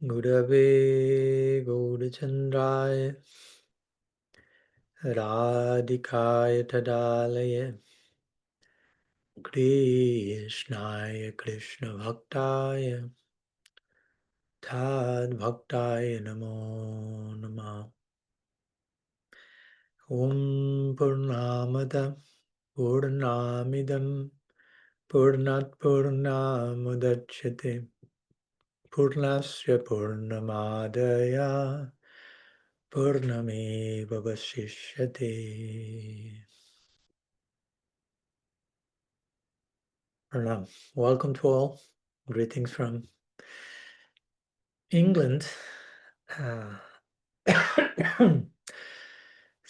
Gurave Gaurachandraya Radhikaya Tadalaya Krishnaya Krishna Bhaktaya Tad Bhaktaya Namo Namah. Om Purnamada Purnamidam Purnat Purnamudachyate Purnasya Purnamadaya Purnameva Vasishyate. Pranam. Welcome to all. Greetings from England.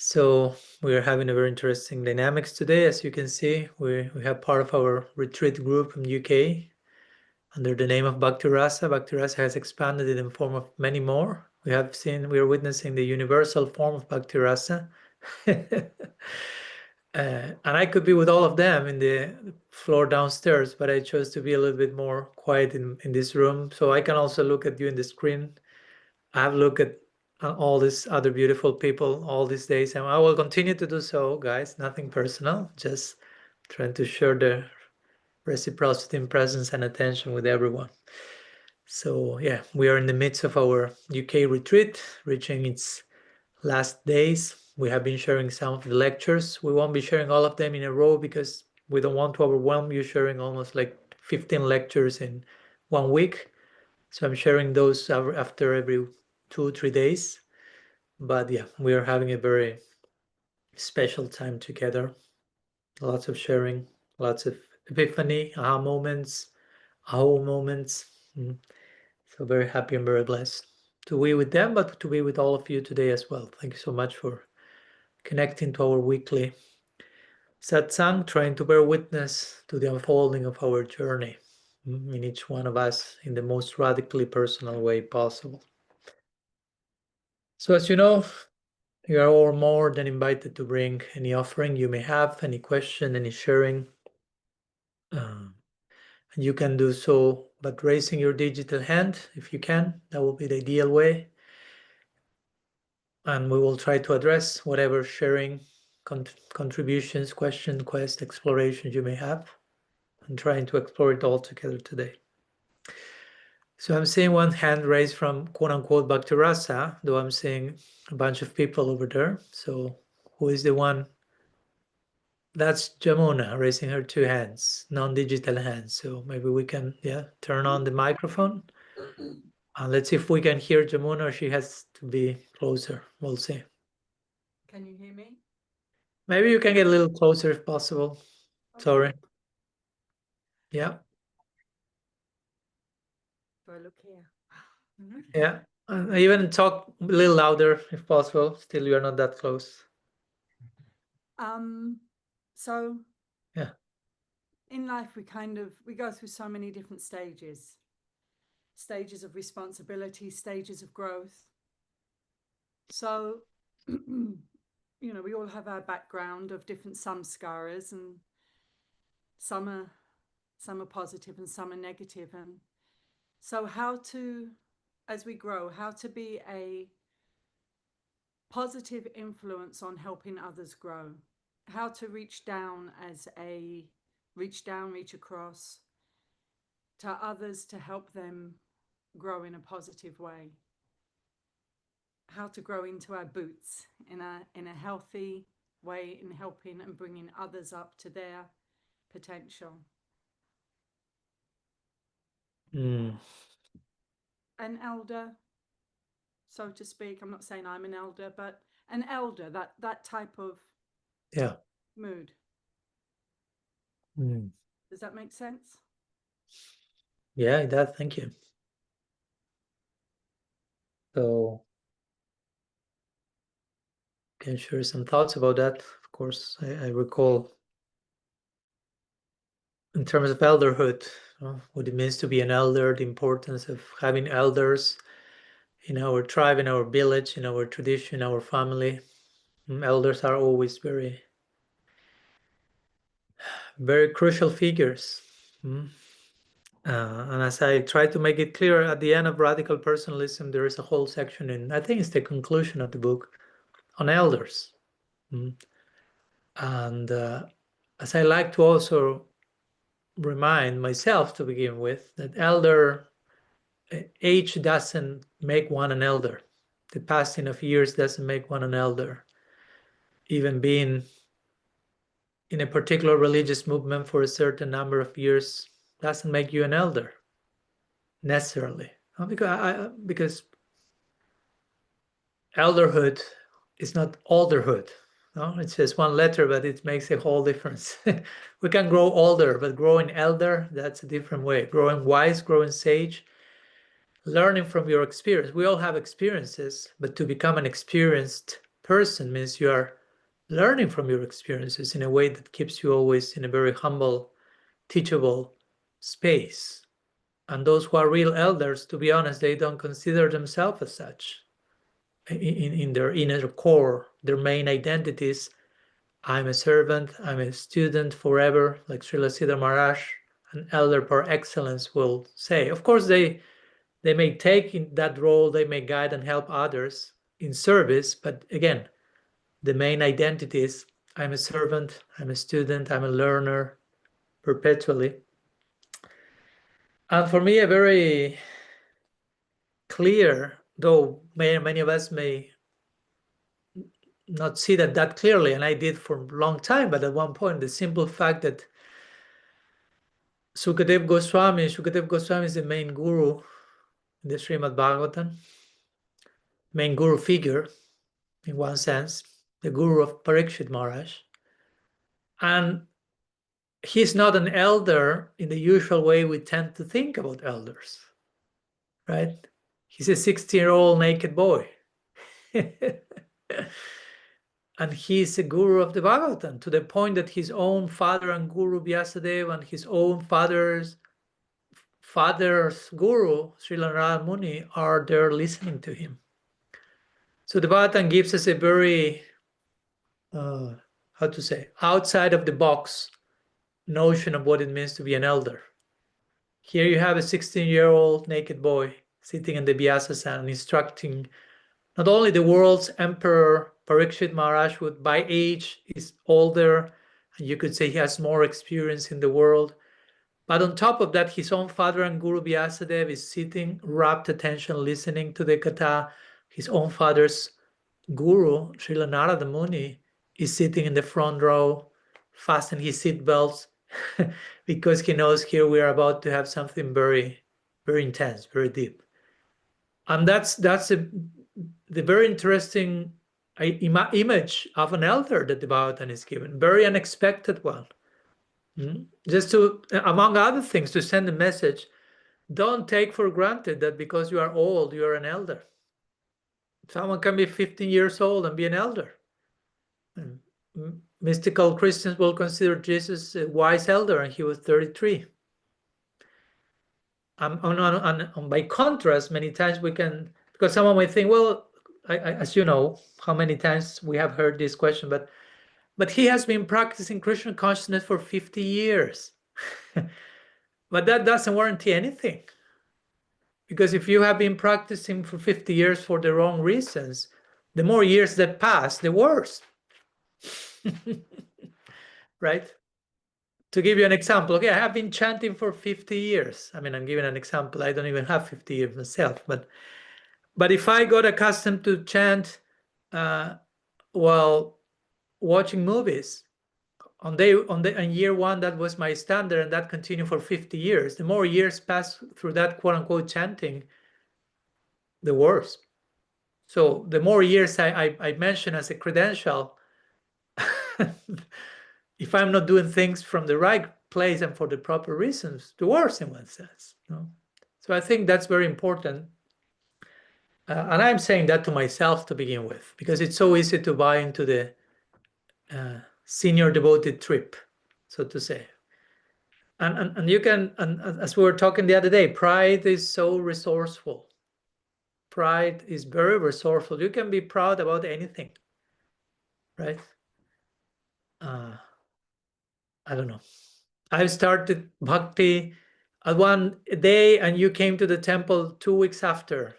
So we are having a very interesting dynamics today. As you can see, we have part of our retreat group from UK under the name of Bhakti Rasa. Bhakti Rasa has expanded in the form of many more. We are witnessing the universal form of Bhakti Rasa. And I could be with all of them in the floor downstairs, but I chose to be a little bit more quiet in this room. So I can also look at you in the screen. I have looked at all these other beautiful people all these days, and I will continue to do so, guys. Nothing personal, just trying to share the reciprocity in presence and attention with everyone. So yeah, we are in the midst of our UK retreat, reaching its last days. We have been sharing some of the lectures. We won't be sharing all of them in a row because we don't want to overwhelm you sharing almost like 15 lectures in 1 week. So I'm sharing those after every 2-3 days. But yeah, we are having a very special time together. Lots of sharing, lots of epiphany, aha moments, aho moments. So very happy and very blessed to be with them, but to be with all of you today as well. Thank you so much for connecting to our weekly satsang, trying to bear witness to the unfolding of our journey in each one of us in the most radically personal way possible. So as you know, you are all more than invited to bring any offering you may have, any question, any sharing. And you can do so by raising your digital hand if you can. That will be the ideal way. And we will try to address whatever sharing, contributions, question, quest, explorations you may have, and trying to explore it all together today. So I'm seeing one hand raised from quote-unquote Bhakti Rasa, though I'm seeing a bunch of people over there. So who is the one? That's Jamuna raising her 2 hands, non-digital hands. So maybe we can, turn on the microphone. Let's see if we can hear Jamuna, or she has to be closer. We'll see. Can you hear me? Maybe you can get a little closer if possible. Okay. Sorry. Yeah. Do I look here? Yeah. Even talk a little louder if possible. Still, you're not that close. So yeah. In life, we go through so many different stages of responsibility, stages of growth. So, we all have our background of different samskaras, and some are positive and some are negative. And so as we grow, how to be a positive influence on helping others grow, how to reach across to others to help them grow in a positive way, how to grow into our boots in a healthy way in helping and bringing others up to their potential. An elder, so to speak, I'm not saying I'm an elder, but an elder, that type of mood. Does that make sense? Yeah, it does. Thank you. So can share some thoughts about that. Of course, I recall in terms of elderhood, what it means to be an elder, the importance of having elders in our tribe, in our village, in our tradition, our family. Elders are always very, very crucial figures. And as I try to make it clear at the end of Radical Personalism, there is a whole section in, I think it's the conclusion of the book, on elders. And as I like to also remind myself to begin with, that age doesn't make one an elder. The passing of years doesn't make one an elder. Even being in a particular religious movement for a certain number of years doesn't make you an elder necessarily. Because elderhood is not alderhood. No, it's just one letter, but it makes a whole difference. We can grow older, but growing elder, that's a different way. Growing wise, growing sage, learning from your experience. We all have experiences, but to become an experienced person means you are learning from your experiences in a way that keeps you always in a very humble, teachable space. And those who are real elders, to be honest, they don't consider themselves as such. In their inner core, their main identities, I'm a servant, I'm a student forever, like Srila Siddhar Maharaj, an elder par excellence, will say. Of course, they may take in that role, they may guide and help others in service, but again, the main identity is I'm a servant, I'm a student, I'm a learner perpetually. And for me, a very clear, though many of us may not see that clearly, and I did for a long time, but at one point, the simple fact that Sukadeva Goswami is the main guru in the Srimad Bhagavatam, main guru figure, in one sense, the guru of Parikshit Maharaj. And he's not an elder in the usual way we tend to think about elders, right? He's a 16-year-old naked boy. And he's a guru of the Bhagavatam, to the point that his own father and guru Vyasadeva and his own father's guru, Srila Narada Muni, are there listening to him. So the Bhagavatam gives us a very, outside of the box notion of what it means to be an elder. Here you have a 16-year-old naked boy sitting in the Vyasasana instructing not only the world's emperor, Parikshit Maharaj, who by age is older, and you could say he has more experience in the world, but on top of that, his own father and guru Vyasadeva is sitting, rapt attention, listening to the katha. His own father's guru, Srila Narada Muni, is sitting in the front row, fastening his seat belts, because he knows here we are about to have something very, very intense, very deep. And that's the very interesting image of an elder that the Bhagavatam is given, very unexpected one. Just to, among other things, to send a message, don't take for granted that because you are old, you are an elder. Someone can be 15 years old and be an elder. Mystical Christians will consider Jesus a wise elder, and he was 33. And by contrast, many times we can, because someone might think, well, as you know, how many times we have heard this question, but he has been practicing Krishna consciousness for 50 years. But that doesn't warranty anything. Because if you have been practicing for 50 years for the wrong reasons, the more years that pass, the worse. Right? To give you an example, okay, I have been chanting for 50 years. I mean, I'm giving an example. I don't even have 50 years myself. But if I got accustomed to chant while watching movies, on year one, that was my standard, and that continued for 50 years. The more years pass through that quote-unquote chanting, the worse. So the more years I mention as a credential, if I'm not doing things from the right place and for the proper reasons, the worse in one sense. So I think that's very important. And I'm saying that to myself to begin with, because it's so easy to buy into the senior devoted trip, so to say. And you can, and as we were talking the other day, pride is so resourceful. Pride is very resourceful. You can be proud about anything, right? I don't know. I've started bhakti at one day and you came to the temple 2 weeks after,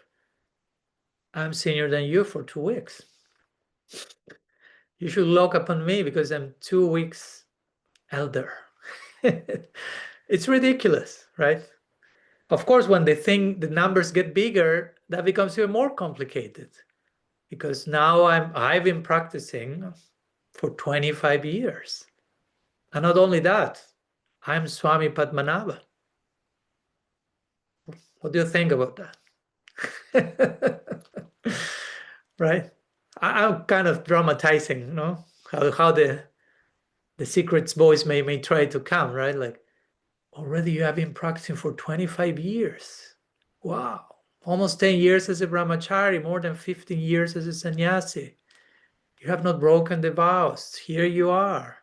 I'm senior than you for 2 weeks. You should look upon me because I'm 2 weeks elder. It's ridiculous, right? Of course, when the numbers get bigger, that becomes even more complicated, because now I've been practicing for 25 years. And not only that, I'm Swami Padmanabha. What do you think about that? Right? I'm kind of dramatizing, you know, how the secret's voice may try to come, right? Like, already you have been practicing for 25 years. Wow. Almost 10 years as a brahmachari, more than 15 years as a sannyasi. You have not broken the vows. Here you are.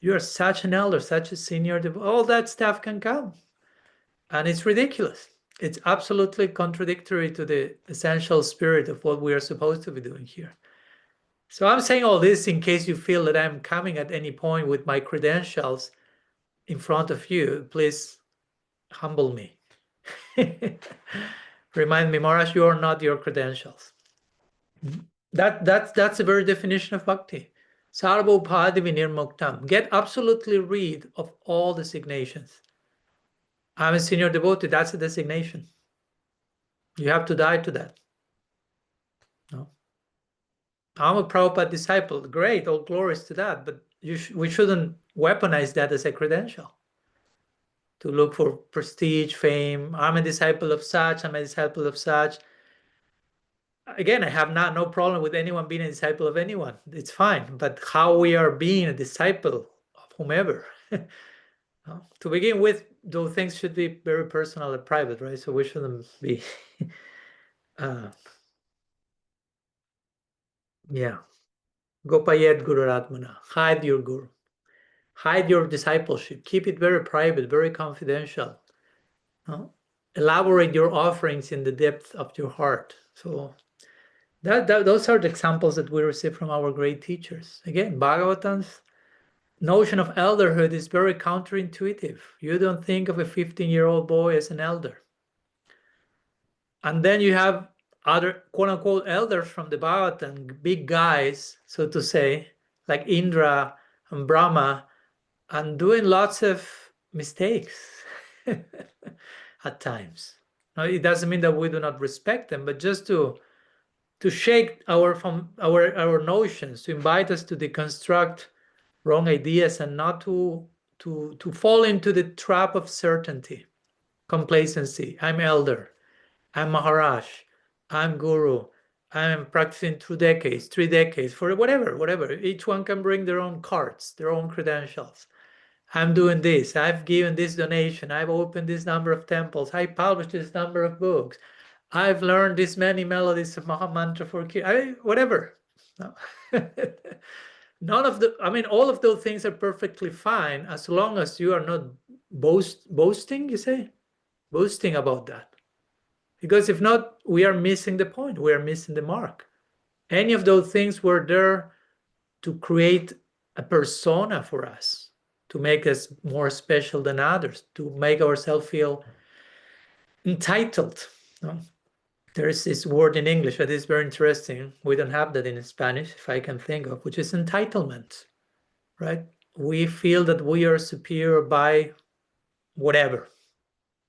You are such an elder, such a senior. All that stuff can come. And it's ridiculous. It's absolutely contradictory to the essential spirit of what we are supposed to be doing here. So I'm saying all this in case you feel that I'm coming at any point with my credentials in front of you. Please humble me. Remind me, Maharaj, you are not your credentials. That's the very definition of bhakti. Sarva upadhi vinirmuktam. Get absolutely rid of all designations. I'm a senior devotee. That's a designation. You have to die to that. No. I'm a Prabhupada disciple. Great, all glories to that. But we shouldn't weaponize that as a credential to look for prestige, fame. I'm a disciple of such. I'm a disciple of such. Again, I have no problem with anyone being a disciple of anyone. It's fine. But how we are being a disciple of whomever. To begin with, those things should be very personal and private, right? So we shouldn't be yeah. Gopayet Guru Atmana. Hide your guru. Hide your discipleship. Keep it very private, very confidential. Elaborate your offerings in the depth of your heart. So those are the examples that we receive from our great teachers. Again, Bhagavatam's notion of elderhood is very counterintuitive. You don't think of a 15-year-old boy as an elder. And then you have other quote-unquote elders from the Bhagavatam, big guys, so to say, like Indra and Brahma, and doing lots of mistakes at times. Now, it doesn't mean that we do not respect them, but just to shake our notions, to invite us to deconstruct wrong ideas and not to fall into the trap of certainty, complacency. I'm elder. I'm Maharaj, I'm Guru, I'm practicing 2 decades, 3 decades, for whatever. Each one can bring their own cards, their own credentials. I'm doing this, I've given this donation, I've opened this number of temples, I published this number of books, I've learned this many melodies of Mahamantra for whatever. No. None of all of those things are perfectly fine as long as you are not boasting, you say? Boasting about that. Because if not, we are missing the point. We are missing the mark. Any of those things were there to create a persona for us, to make us more special than others, to make ourselves feel entitled. No? There is this word in English that is very interesting. We don't have that in Spanish, if I can think of, which is entitlement, right? We feel that we are superior by whatever.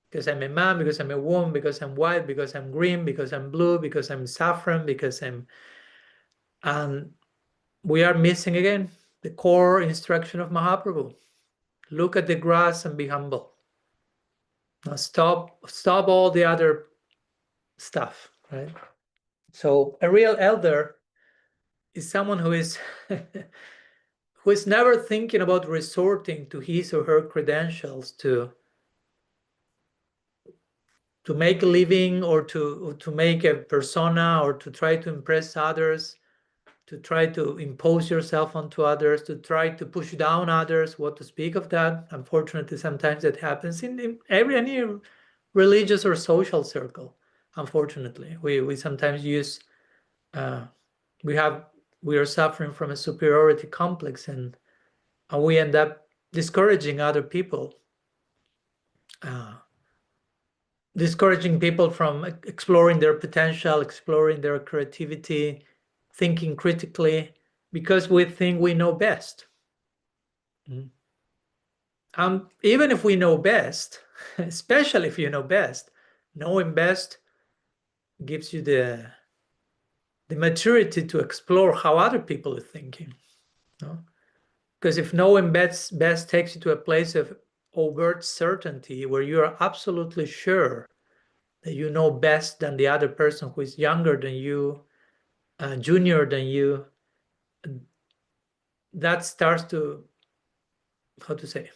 Because I'm a man, because I'm a woman, because I'm white, because I'm green, because I'm blue, because I'm saffron, because I'm... And we are missing again the core instruction of Mahaprabhu. Look at the grass and be humble. Now stop all the other stuff, right? So a real elder is someone who is who is never thinking about resorting to his or her credentials to make a living or to make a persona or to try to impress others, to try to impose yourself onto others, to try to push down others. What to speak of that? Unfortunately, sometimes that happens in any religious or social circle. Unfortunately, we sometimes use we are suffering from a superiority complex, and we end up discouraging other people discouraging people from exploring their potential, exploring their creativity, thinking critically, because we think we know best. Even if we know best, especially if you know best, knowing best gives you the maturity to explore how other people are thinking. Because if knowing best takes you to a place of overt certainty where you are absolutely sure that you know best than the other person who is younger than you, junior than you, that starts to, how to say,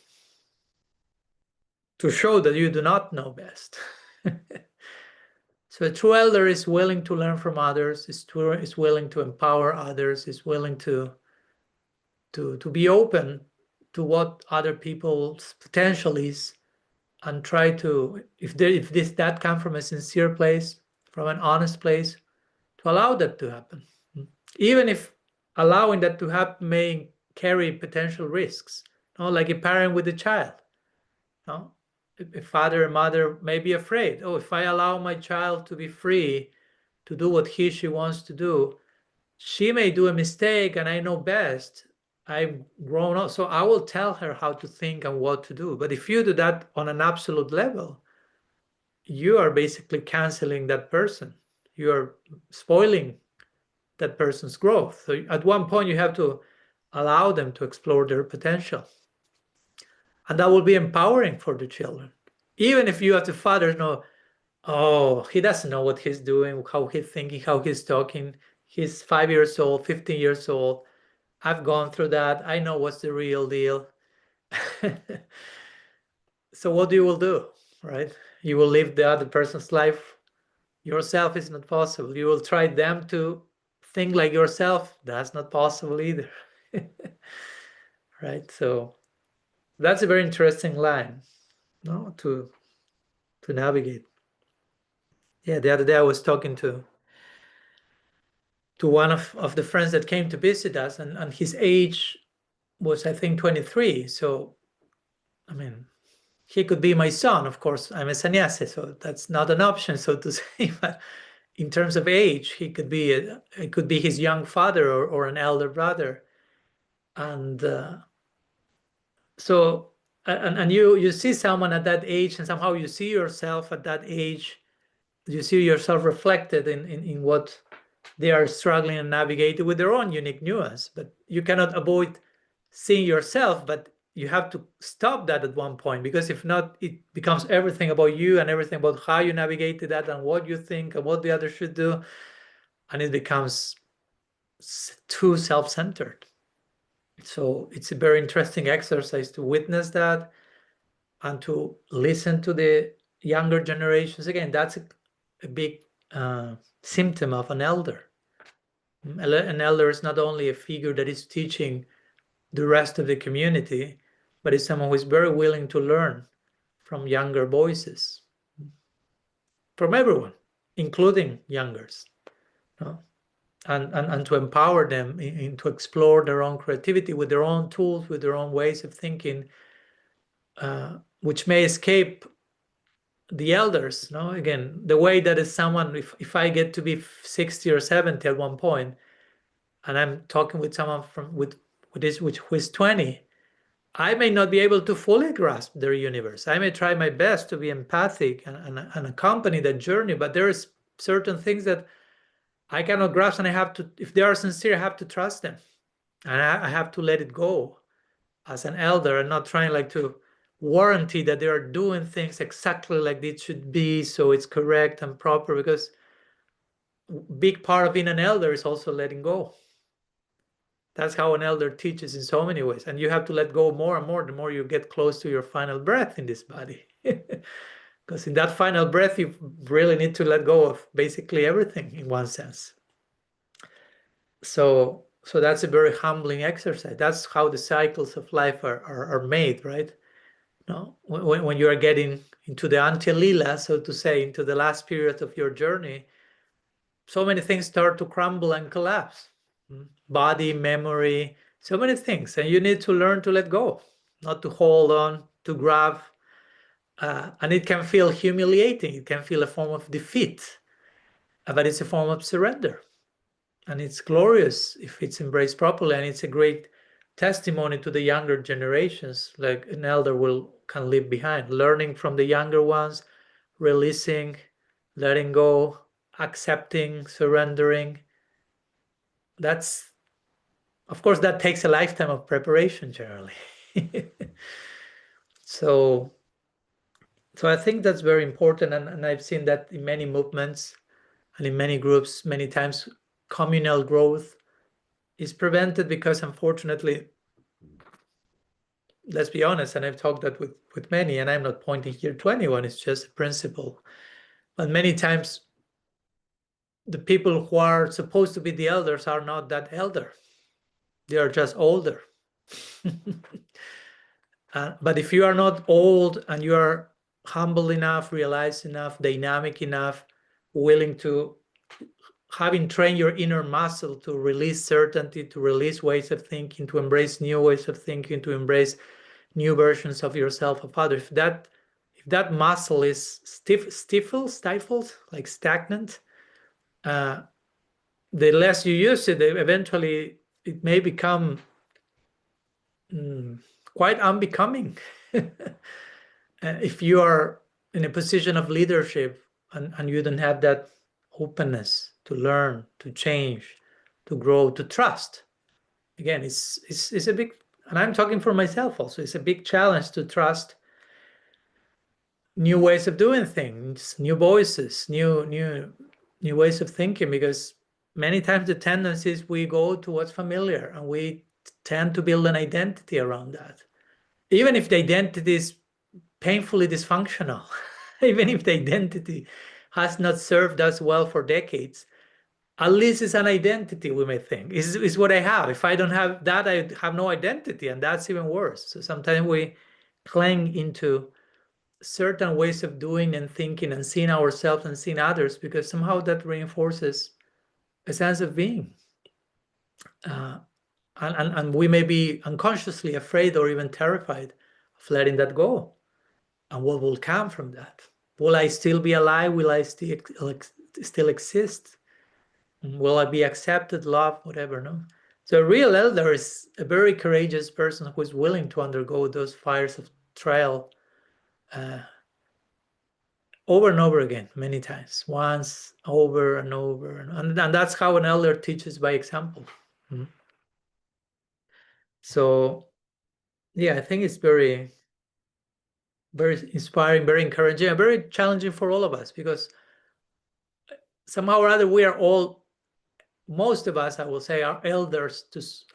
to show that you do not know best. So a true elder is willing to learn from others, is willing to empower others, is willing to be open to what other people's potential is, and try to, if that comes from a sincere place, from an honest place, to allow that to happen. Even if allowing that to happen may carry potential risks, like a parent with a child. A father and mother may be afraid, if I allow my child to be free to do what she wants to do, she may do a mistake, and I know best. I've grown up, so I will tell her how to think and what to do. But if you do that on an absolute level, you are basically canceling that person. You are spoiling that person's growth. So at one point, you have to allow them to explore their potential. And that will be empowering for the children. Even if you as the father know, he doesn't know what he's doing, how he's thinking, how he's talking. He's 5 years old, 15 years old. I've gone through that. I know what's the real deal. So what you will do, right? You will live the other person's life. Yourself is not possible. You will try them to think like yourself. That's not possible either. Right? So that's a very interesting line, to navigate. Yeah, the other day I was talking to one of the friends that came to visit us, and his age was, I think, 23. So, I mean, he could be my son. Of course, I'm a sannyasi, so that's not an option, so to say. But in terms of age, he could be it could be his young father or an elder brother. And so, and you see someone at that age, and somehow you see yourself at that age. You see yourself reflected in what they are struggling and navigating with their own unique nuance. But you cannot avoid seeing yourself, but you have to stop that at one point, because if not, it becomes everything about you and everything about how you navigated that and what you think and what the other should do. And it becomes too self-centered. So it's a very interesting exercise to witness that and to listen to the younger generations. Again, that's a big symptom of an elder. An elder is not only a figure that is teaching the rest of the community, but is someone who is very willing to learn from younger voices, from everyone, including youngers, and to empower them to explore their own creativity with their own tools, with their own ways of thinking, which may escape the elders. Again, the way that is someone, if I get to be 60 or 70 at one point, and I'm talking with someone who is 20, I may not be able to fully grasp their universe. I may try my best to be empathic and accompany that journey, but there's certain things that I cannot grasp, and I have to, if they are sincere, I have to trust them, and I have to let it go as an elder, and not trying to warranty that they are doing things exactly like it should be, so it's correct and proper, because big part of being an elder is also letting go. That's how an elder teaches in so many ways. And you have to let go more and more the more you get close to your final breath in this body. Because in that final breath, you really need to let go of basically everything in one sense. So that's a very humbling exercise. That's how the cycles of life are made, right? When you are getting into the antilila, so to say, into the last period of your journey, so many things start to crumble and collapse. Body, memory, so many things. And you need to learn to let go, not to hold on, to grab, And it can feel humiliating. It can feel a form of defeat, but it's a form of surrender. And it's glorious if it's embraced properly. And it's a great testimony to the younger generations, like an elder can leave behind, learning from the younger ones, releasing, letting go, accepting, surrendering. That's, of course, that takes a lifetime of preparation generally. So I think that's very important, and I've seen that in many movements and in many groups. Many times communal growth is prevented because, unfortunately, let's be honest, and I've talked that with many, and I'm not pointing here to anyone, it's just a principle. But many times the people who are supposed to be the elders are not that elder. They are just older. But if you are not old and you are humble enough, realized enough, dynamic enough, willing to, having trained your inner muscle to release certainty, to release ways of thinking, to embrace new ways of thinking, to embrace new versions of yourself, of others, if that muscle is stifled, like stagnant, the less you use it, eventually it may become quite unbecoming. If you are in a position of leadership and you don't have that openness to learn, to change, to grow, to trust. Again, it's a big, and I'm talking for myself also, it's a big challenge to trust new ways of doing things, new voices, new ways of thinking, because many times the tendency is we go to what's familiar and we tend to build an identity around that. Even if the identity is painfully dysfunctional, even if the identity has not served us well for decades, at least it's an identity, we may think. Is what I have. If I don't have that, I have no identity, and that's even worse. So sometimes we cling into certain ways of doing and thinking and seeing ourselves and seeing others because somehow that reinforces a sense of being. And we may be unconsciously afraid or even terrified of letting that go. And what will come from that? Will I still be alive? Will I still exist? Will I be accepted, loved, whatever? No. So a real elder is a very courageous person who is willing to undergo those fires of trial over and over again, many times, once, over and over. And that's how an elder teaches by example. So, yeah, I think it's very, very inspiring, very encouraging, and very challenging for all of us because somehow or other we are all, most of us, I will say, are elders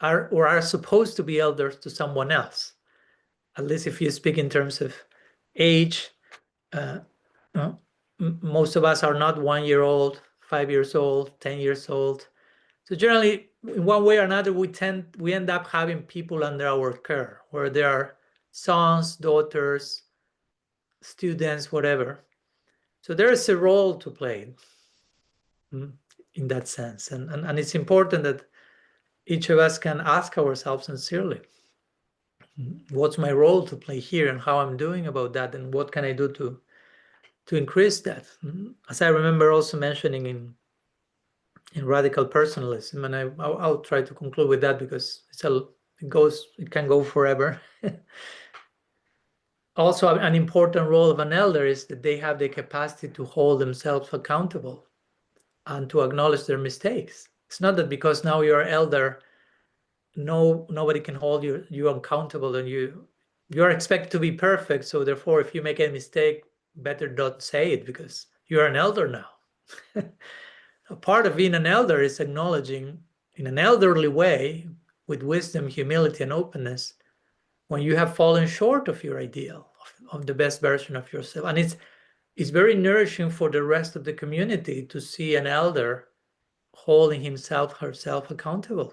are supposed to be elders to someone else. At least if you speak in terms of age, most of us are not 1 year old, 5 years old, 10 years old. So generally, in one way or another, we end up having people under our care, where there are sons, daughters, students, whatever. So there is a role to play in that sense. And it's important that each of us can ask ourselves sincerely, what's my role to play here and how I'm doing about that and what can I do to increase that? As I remember also mentioning in radical personalism, and I'll try to conclude with that because it can go forever. Also, an important role of an elder is that they have the capacity to hold themselves accountable and to acknowledge their mistakes. It's not that because now you're elder, nobody can hold you accountable, and you are expected to be perfect. So therefore, if you make a mistake, better not say it because you're an elder now. A part of being an elder is acknowledging in an elderly way, with wisdom, humility, and openness, when you have fallen short of your ideal, of the best version of yourself. And it's very nourishing for the rest of the community to see an elder holding himself, herself accountable.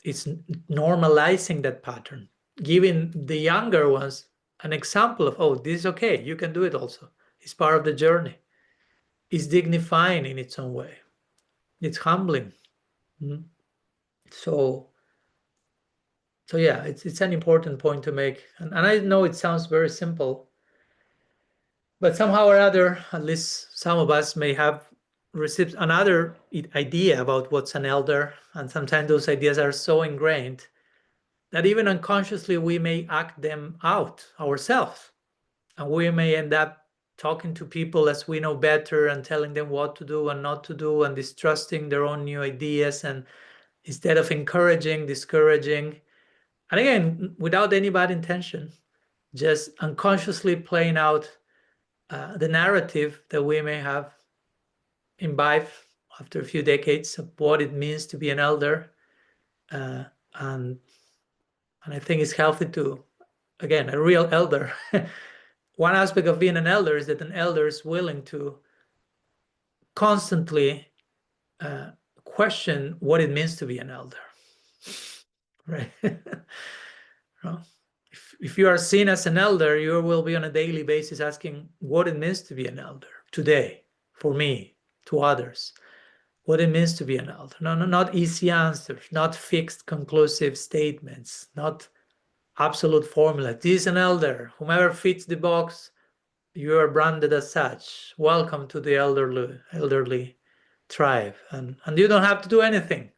It's normalizing that pattern, giving the younger ones an example of, oh, this is okay, you can do it also. It's part of the journey. It's dignifying in its own way. It's humbling. So yeah, it's an important point to make. And I know it sounds very simple, But somehow or other, at least some of us may have received another idea about what's an elder, and sometimes those ideas are so ingrained that even unconsciously we may act them out ourselves, and we may end up talking to people as we know better and telling them what to do and not to do and distrusting their own new ideas, and instead of encouraging, discouraging, and again, without any bad intention, just unconsciously playing out the narrative that we may have imbibed after a few decades of what it means to be an elder. And I think it's healthy to, again, a real elder. One aspect of being an elder is that an elder is willing to constantly question what it means to be an elder, right? If you are seen as an elder, you will be on a daily basis asking what it means to be an elder today, for me, to others, what it means to be an elder. No, not easy answers, not fixed conclusive statements, not absolute formula. This is an elder. Whomever fits the box, you are branded as such. Welcome to the elderly tribe. And you don't have to do anything.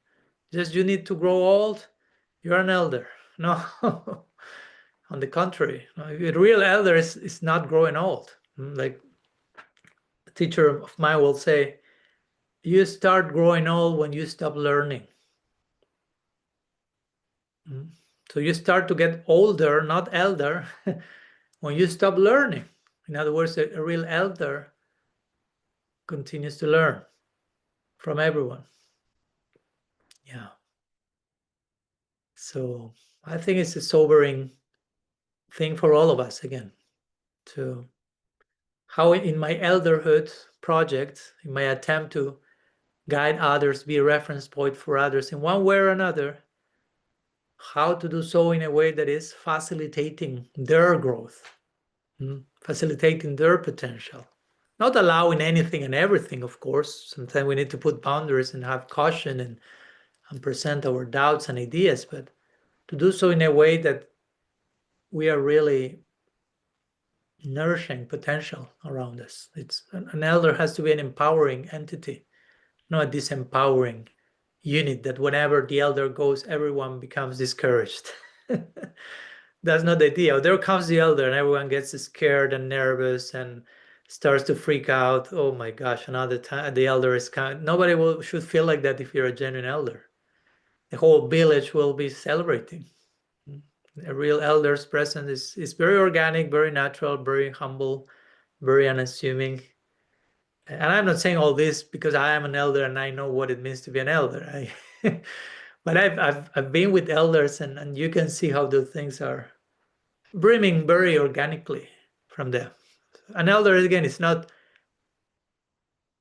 Just you need to grow old. You're an elder. No. On the contrary, a real elder is not growing old. Like a teacher of mine will say, you start growing old when you stop learning. So you start to get older, not elder, when you stop learning. In other words, a real elder continues to learn from everyone. Yeah. So I think it's a sobering thing for all of us, again, to how in my elderhood project, in my attempt to guide others, be a reference point for others in one way or another, how to do so in a way that is facilitating their growth, facilitating their potential. Not allowing anything and everything, of course. Sometimes we need to put boundaries and have caution and present our doubts and ideas, but to do so in a way that we are really nourishing potential around us. It's an elder has to be an empowering entity, not a disempowering unit that whenever the elder goes, everyone becomes discouraged. That's not the idea. There comes the elder and everyone gets scared and nervous and starts to freak out. Oh my gosh, another time the elder is coming. Nobody should feel like that if you're a genuine elder. The whole village will be celebrating. A real elder's presence is very organic, very natural, very humble, very unassuming. And I'm not saying all this because I am an elder and I know what it means to be an elder. But I've been with elders and you can see how those things are brimming very organically from them. An elder, again, is not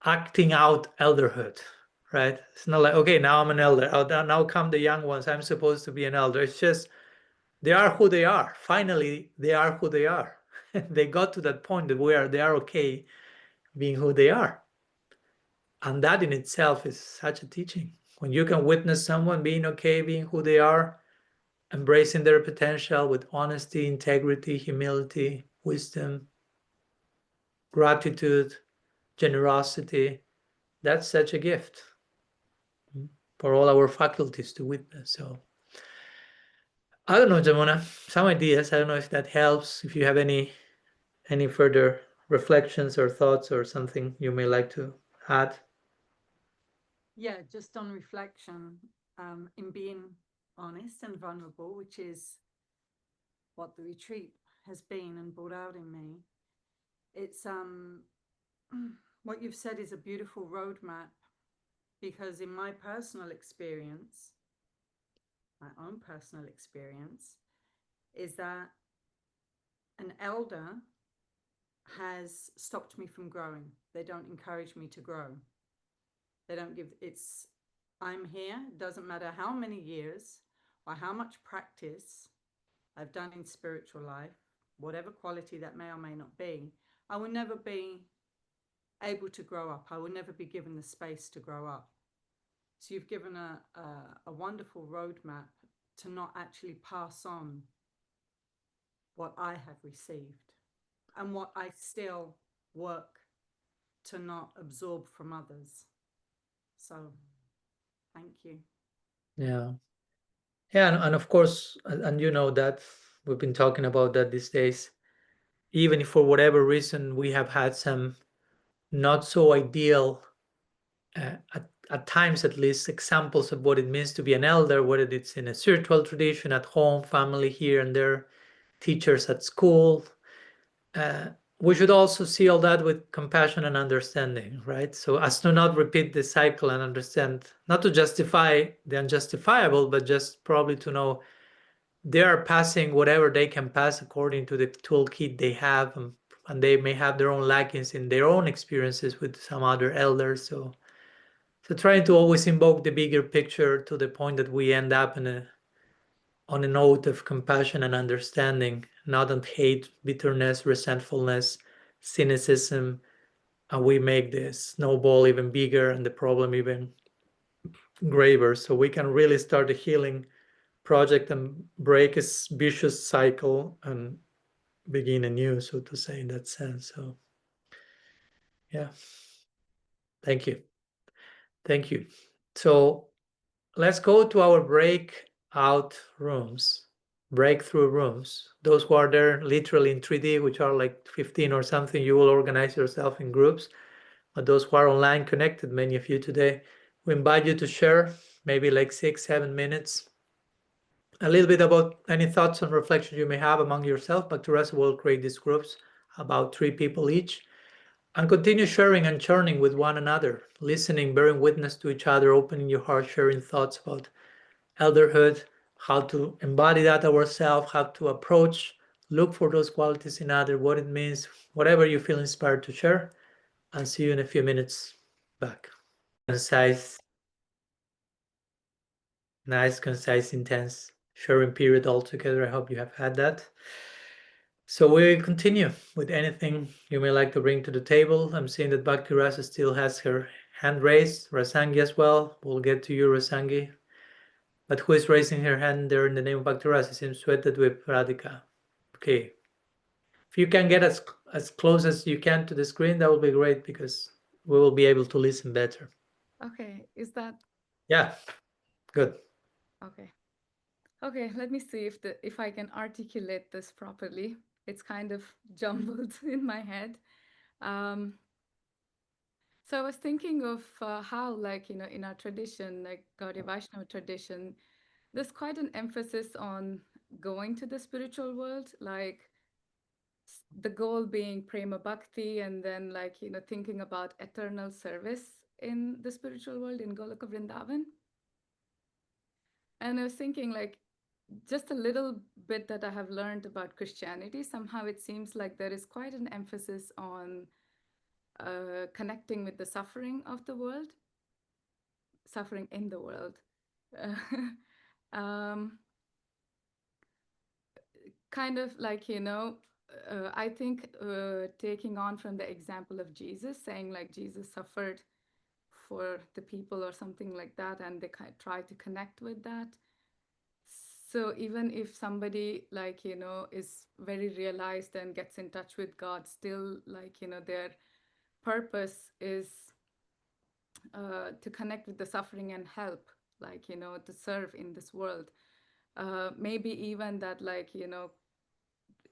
acting out elderhood, right? It's not like, okay, now I'm an elder. Now come the young ones. I'm supposed to be an elder. It's just they are who they are. Finally, they are who they are. They got to that point that they are okay being who they are. And that in itself is such a teaching. When you can witness someone being okay, being who they are, embracing their potential with honesty, integrity, humility, wisdom, gratitude, generosity, that's such a gift for all our faculties to witness. So I don't know, Jamuna, some ideas. I don't know if that helps. If you have any further reflections or thoughts or something you may like to add. Yeah, just on reflection, in being honest and vulnerable, which is what the retreat has been and brought out in me. It's what you've said is a beautiful roadmap, because in my personal experience, my own personal experience, is that an elder has stopped me from growing. They don't encourage me to grow. They don't give, I'm here, it doesn't matter how many years or how much practice I've done in spiritual life, whatever quality that may or may not be, I will never be able to grow up. I will never be given the space to grow up. So you've given a wonderful roadmap to not actually pass on what I have received and what I still work to not absorb from others. So thank you. Yeah. Yeah, and of course, and you know that we've been talking about that these days. Even if for whatever reason we have had some not so ideal, at times at least, examples of what it means to be an elder, whether it's in a spiritual tradition, at home, family here and there, teachers at school. We should also see all that with compassion and understanding, right? So as to not repeat the cycle and understand, not to justify the unjustifiable, but just probably to know they are passing whatever they can pass according to the toolkit they have, and they may have their own lackings in their own experiences with some other elders. So trying to always invoke the bigger picture to the point that we end up on a note of compassion and understanding, not on hate, bitterness, resentfulness, cynicism, and we make the snowball even bigger and the problem even graver. So we can really start a healing project and break this vicious cycle and begin anew, so to say, in that sense. So yeah, thank you. Thank you. So let's go to our breakout rooms, breakthrough rooms. Those who are there literally in 3D, which are like 15 or something, you will organize yourself in groups. But those who are online connected, many of you today, we invite you to share maybe like 6-7 minutes, a little bit about any thoughts and reflections you may have among yourself. But the rest will create these groups, about 3 people each, and continue sharing and churning with one another, listening, bearing witness to each other, opening your heart, sharing thoughts about elderhood, how to embody that ourselves, how to approach, look for those qualities in others, what it means, whatever you feel inspired to share. And see you in a few minutes back. Concise, nice, concise, intense sharing period all together. I hope you have had that. So we continue with anything you may like to bring to the table. I'm seeing that Bhakti Rasa still has her hand raised. Rasangi as well. We'll get to you, Rasangi. But who is raising her hand there in the name of Bhakti Rasa? Seems sweated with Radhika. Okay. If you can get as close as you can to the screen, that will be great, because we will be able to listen better. Okay, is that Yeah, good. okay? Okay, let me see if I can articulate this properly. It's kind of jumbled in my head. So I was thinking of how, like, in our tradition, like Gaudiya Vaishnava tradition, there's quite an emphasis on going to the spiritual world, like the goal being prema bhakti, and then, like, thinking about eternal service in the spiritual world in Goloka Vrindavan. And I was thinking, like, just a little bit that I have learned about Christianity, somehow it seems like there is quite an emphasis on connecting with the suffering of the world, suffering in the world. um, Kind of like, I think taking on from the example of Jesus, saying like Jesus suffered for the people or something like that, and they try to connect with that. So even if somebody, like, is very realized and gets in touch with God, still, like, their purpose is to connect with the suffering and help, like, to serve in this world. Maybe even that, like,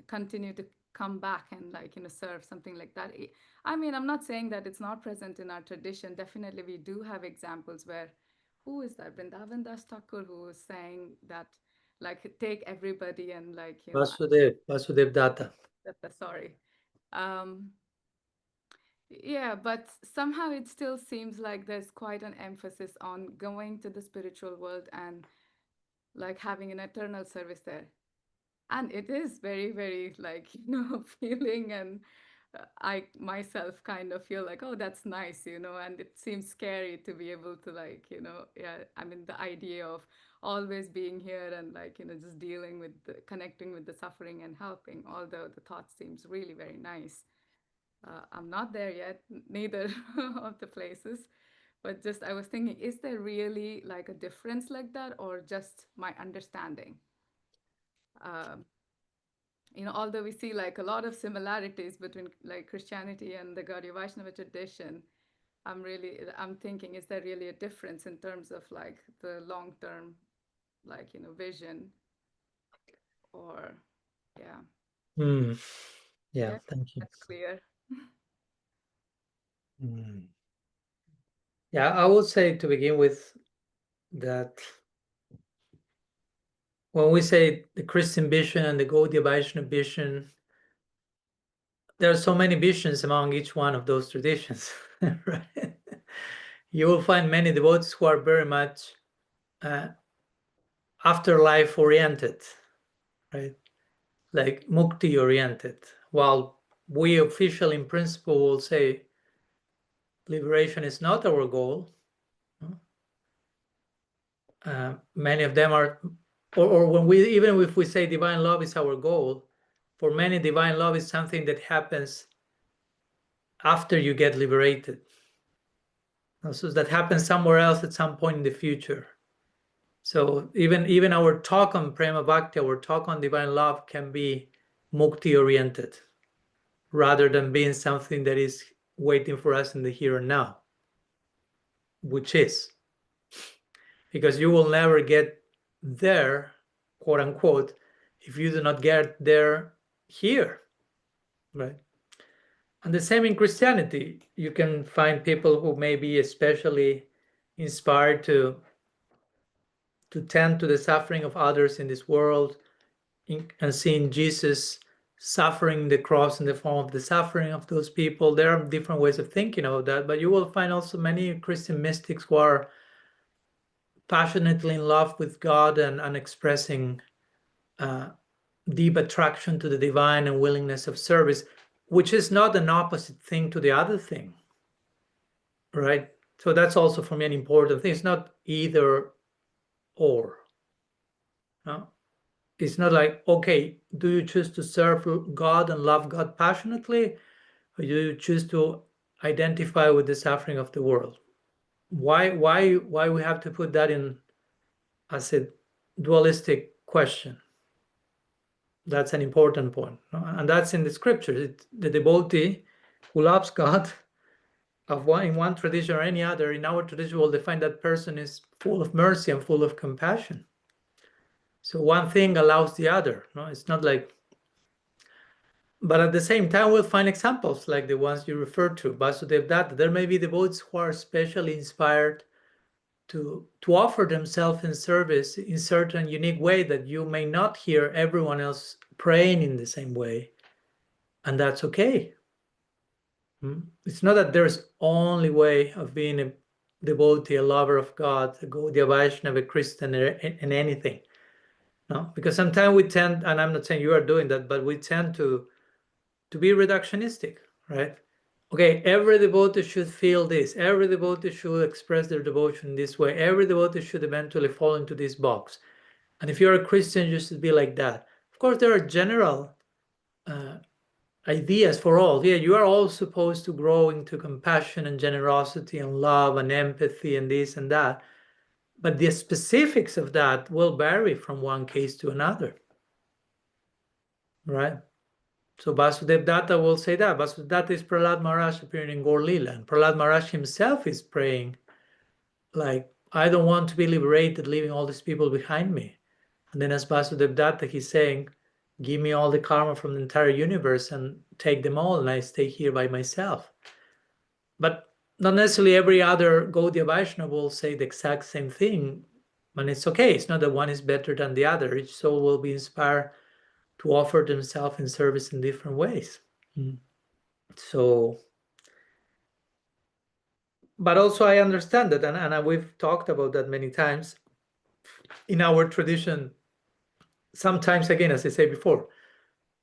continue to come back and, like, serve, something like that. I mean, I'm not saying that it's not present in our tradition. Definitely we do have examples where, who is that, Vrindavan Das Thakur, who was saying that, like, take everybody and, like, Vasudev Datta. sorry. Yeah, but somehow it still seems like there's quite an emphasis on going to the spiritual world and, like, having an eternal service there. And it is very, very, like, feeling, and I myself kind of feel like, oh, that's nice, and it seems scary to be able to, like, yeah, I mean, the idea of always being here and, like, just dealing with connecting with the suffering and helping, although the thought seems really very nice. I'm not there yet, neither of the places, but just I was thinking, is there really, like, a difference like that, or just my understanding? you know, although we see like a lot of similarities between like Christianity and the Gaudiya Vaishnava tradition, I'm thinking, is there really a difference in terms of like the long-term, like, you know, vision, or yeah. Yeah, thank you. That's clear. Yeah, I would say to begin with that when we say the Christian vision and the Gaudiya Vaishnava vision, there are so many visions among each one of those traditions, right? You will find many devotees who are very much afterlife oriented, right? Like mukti oriented, while we officially in principle will say liberation is not our goal. Many of them are, or when we, even if we say divine love is our goal, for many divine love is something that happens after you get liberated. So that happens somewhere else at some point in the future. So even our talk on prema bhakti, our talk on divine love can be mukti oriented, rather than being something that is waiting for us in the here and now, which is, because you will never get there, quote unquote, if you do not get there here, right? And the same in Christianity. You can find people who may be especially inspired to tend to the suffering of others in this world, and seeing Jesus suffering the cross in the form of the suffering of those people. There are different ways of thinking about that, but you will find also many Christian mystics who are passionately in love with God and expressing deep attraction to the divine and willingness of service, which is not an opposite thing to the other thing, right? So that's also for me an important thing. It's not either or. No? It's not like, okay, do you choose to serve God and love God passionately, or do you choose to identify with the suffering of the world? Why we have to put that in as a dualistic question? That's an important point, no? And that's in the scriptures. The devotee who loves God in one tradition or any other, in our tradition, will define that person is full of mercy and full of compassion. So one thing allows the other. No, it's not like. But at the same time, we'll find examples like the ones you referred to, Vasudev Datta. There may be devotees who are especially inspired to offer themselves in service in certain unique way that you may not hear everyone else praying in the same way, and that's okay. It's not that there's only way of being a devotee, a lover of God, a Gaudiya Vaishnava, a Christian, and anything. No, because sometimes we tend, and I'm not saying you are doing that, but we tend to be reductionistic, right? Okay, every devotee should feel this. Every devotee should express their devotion in this way. Every devotee should eventually fall into this box. And if you're a Christian, you should be like that. Of course, there are general ideas for all. Yeah, you are all supposed to grow into compassion and generosity and love and empathy and this and that. But the specifics of that will vary from one case to another, right? So Vasudev Datta will say that. Vasudev Datta is Prahlad Maharaj appearing in Gaur Lila. And Prahlad Maharaj himself is praying, like, I don't want to be liberated, leaving all these people behind me. And then as Vasudev Datta, he's saying, give me all the karma from the entire universe and take them all, and I stay here by myself. But not necessarily every other Gaudiya Vaishnava will say the exact same thing. And it's okay. It's not that one is better than the other. Each soul will be inspired to offer themselves in service in different ways. So, but also I understand that, and we've talked about that many times. In our tradition, sometimes, again, as I said before,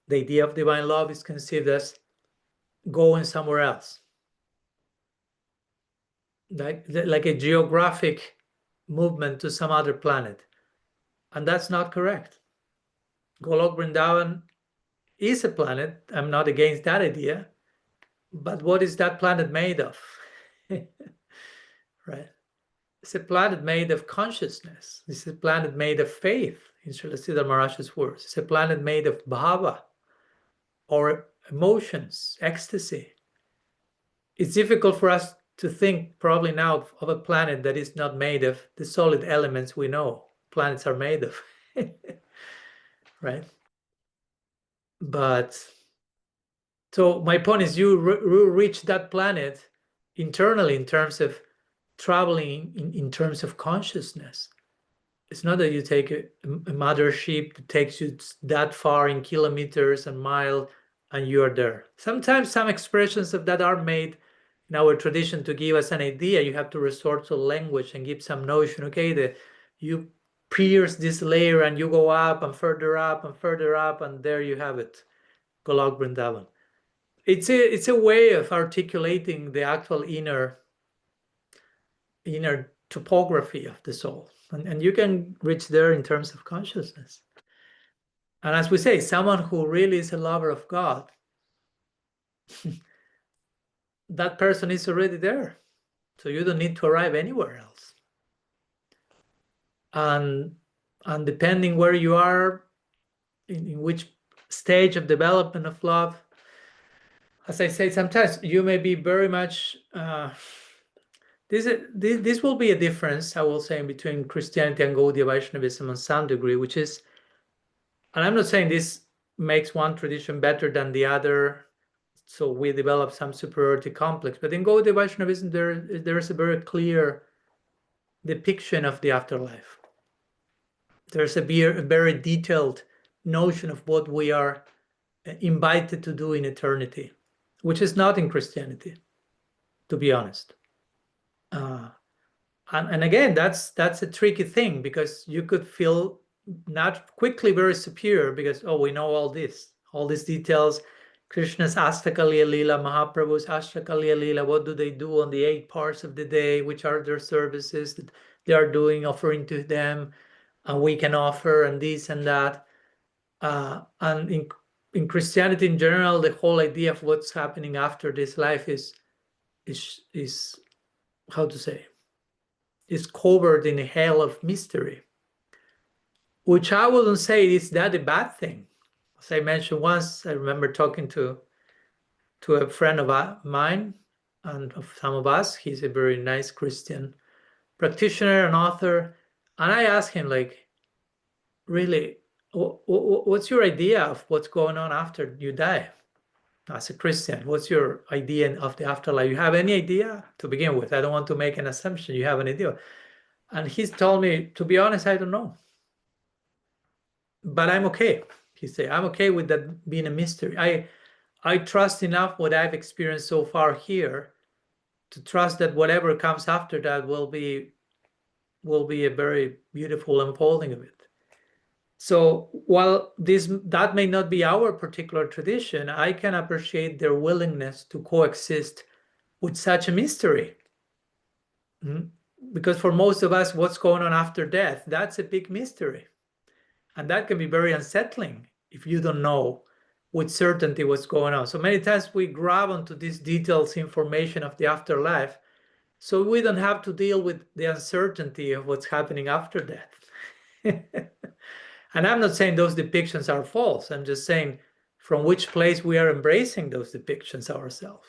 the idea of divine love is conceived as going somewhere else, like a geographic movement to some other planet. And that's not correct. Golok Vrindavan is a planet. I'm not against that idea. But what is that planet made of? Right? It's a planet made of consciousness. It's a planet made of faith, in Srila Siddhar Maharaj's words. It's a planet made of bhava. or emotions, ecstasy. It's difficult for us to think probably now of a planet that is not made of the solid elements we know planets are made of, right? But so my point is, you reach that planet internally in terms of traveling in terms of consciousness. It's not that you take a mothership that takes you that far in kilometers and miles and you are there. Sometimes some expressions of that are made in our tradition to give us an idea. You have to resort to language and give some notion. Okay, you pierce this layer and you go up and further up and further up, and there you have it, Golok Vrindavan. It's a way of articulating the actual inner topography of the soul, and you can reach there in terms of consciousness. And as we say, someone who really is a lover of God, that person is already there, so you don't need to arrive anywhere else. And depending where you are, in which stage of development of love, as I say, sometimes you may be very much this will be a difference, I will say, between Christianity and Gaudiya Vaishnavism on some degree, which is, and I'm not saying this makes one tradition better than the other, so we develop some superiority complex, but in Gaudiya Vaishnavism there is a very clear depiction of the afterlife. There's a very detailed notion of what we are invited to do in eternity, which is not in Christianity, to be honest. And again, that's a tricky thing, because you could feel not quickly very superior because, oh, we know all these details. Krishna's Astakaliya Lila, Mahaprabhu's Astakaliya Lila, what do they do on the 8 parts of the day, which are their services that they are doing, offering to them, and we can offer, and this and that. And in Christianity in general, the whole idea of what's happening after this life is how to say, is covered in a hell of mystery, which I wouldn't say is that a bad thing. As I mentioned once, I remember talking to a friend of mine and of some of us. He's a very nice Christian practitioner and author, and I asked him, like, really, what's your idea of what's going on after you die? As a Christian, what's your idea of the afterlife? You have any idea to begin with? I don't want to make an assumption. You have an idea. And he's told me, to be honest, I don't know. But I'm okay. He said, I'm okay with that being a mystery. I trust enough what I've experienced so far here to trust that whatever comes after that will be a very beautiful unfolding of it. So while that may not be our particular tradition, I can appreciate their willingness to coexist with such a mystery. Because for most of us, what's going on after death, that's a big mystery. And that can be very unsettling if you don't know with certainty what's going on. So many times we grab onto these details information of the afterlife, so we don't have to deal with the uncertainty of what's happening after death. And I'm not saying those depictions are false. I'm just saying from which place we are embracing those depictions ourselves.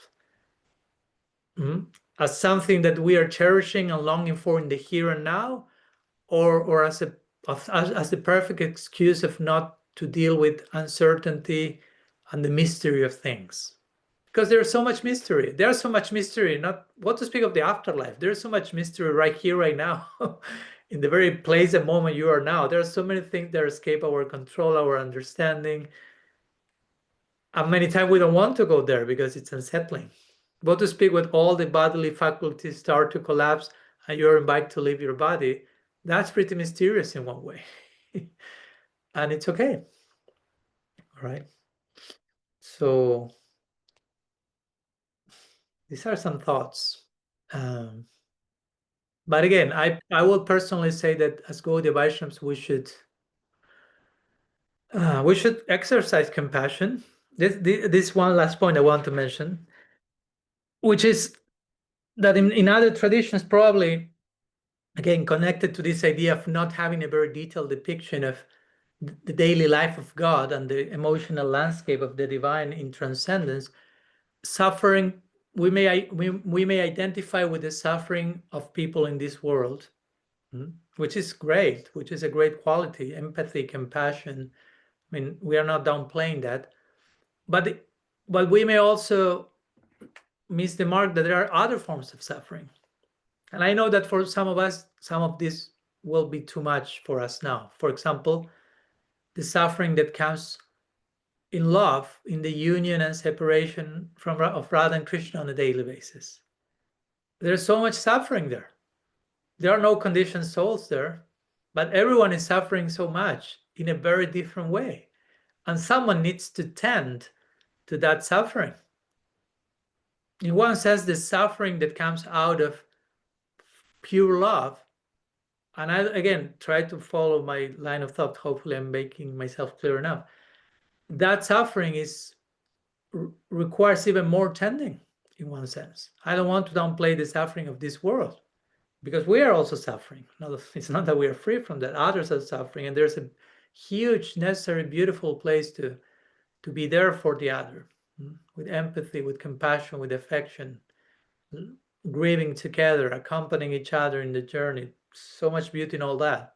As something that we are cherishing and longing for in the here and now, or as the perfect excuse of not to deal with uncertainty and the mystery of things. Because there's so much mystery. There's so much mystery, not what to speak of the afterlife. There's so much mystery right here, right now. In the very place and moment you are now, there are so many things that escape our control, our understanding. And many times we don't want to go there because it's unsettling. But to speak with all the bodily faculties start to collapse and you're invited to leave your body, that's pretty mysterious in one way. And it's okay. All right. So these are some thoughts. But again, I will personally say that as Gaudiya Vaishnavas, we should exercise compassion. This one last point I want to mention, which is that in other traditions, probably, again, connected to this idea of not having a very detailed depiction of the daily life of God and the emotional landscape of the divine in transcendence, suffering, we may identify with the suffering of people in this world, which is great, which is a great quality, empathy, compassion. I mean, we are not downplaying that, but we may also miss the mark that there are other forms of suffering. And I know that for some of us, some of this will be too much for us now. For example, the suffering that comes in love, in the union and separation of Radha and Krishna on a daily basis. There's so much suffering there. There are no conditioned souls there, but everyone is suffering so much in a very different way. And someone needs to tend to that suffering. In one sense, the suffering that comes out of pure love, and I, again, try to follow my line of thought, hopefully I'm making myself clear enough, that suffering requires even more tending in one sense. I don't want to downplay the suffering of this world, because we are also suffering. It's not that we are free from that. Others are suffering, and there's a huge, necessary, beautiful place to be there for the other, with empathy, with compassion, with affection, grieving together, accompanying each other in the journey. So much beauty in all that.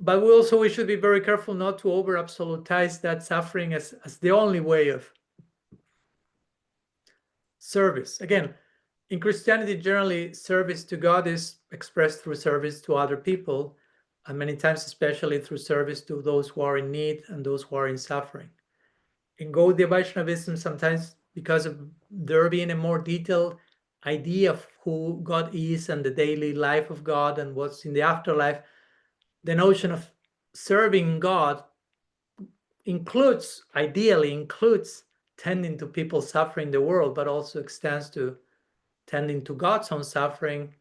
But we should be very careful not to over absolutize that suffering as the only way of service. Again, in Christianity, generally, service to God is expressed through service to other people, and many times, especially through service to those who are in need and those who are in suffering. In Gaudiya Vaishnavism, sometimes because of there being a more detailed idea of who God is and the daily life of God and what's in the afterlife, the notion of serving God ideally includes tending to people suffering in the world, but also extends to tending to God's own suffering,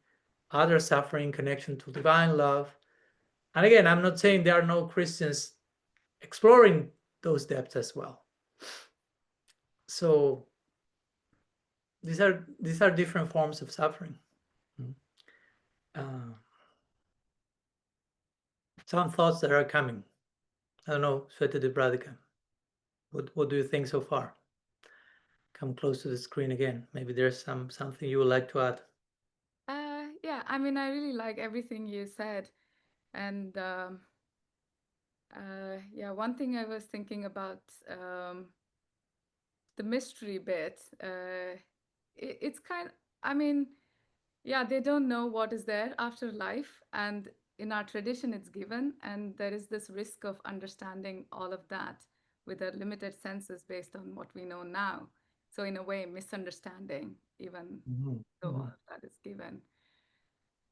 other suffering in connection to divine love. And again, I'm not saying there are no Christians exploring those depths as well. So these are different forms of suffering. Some thoughts that are coming. I don't know, Sweta Bradika. What do you think so far? Come close to the screen again. Maybe there's something you would like to add. Yeah, I mean, I really like everything you said. And yeah, one thing I was thinking about the mystery bit, it's I mean, yeah, they don't know what is there after life. And in our tradition, it's given. And there is this risk of understanding all of that with our limited senses based on what we know now. So in a way, misunderstanding, even though all of that is given.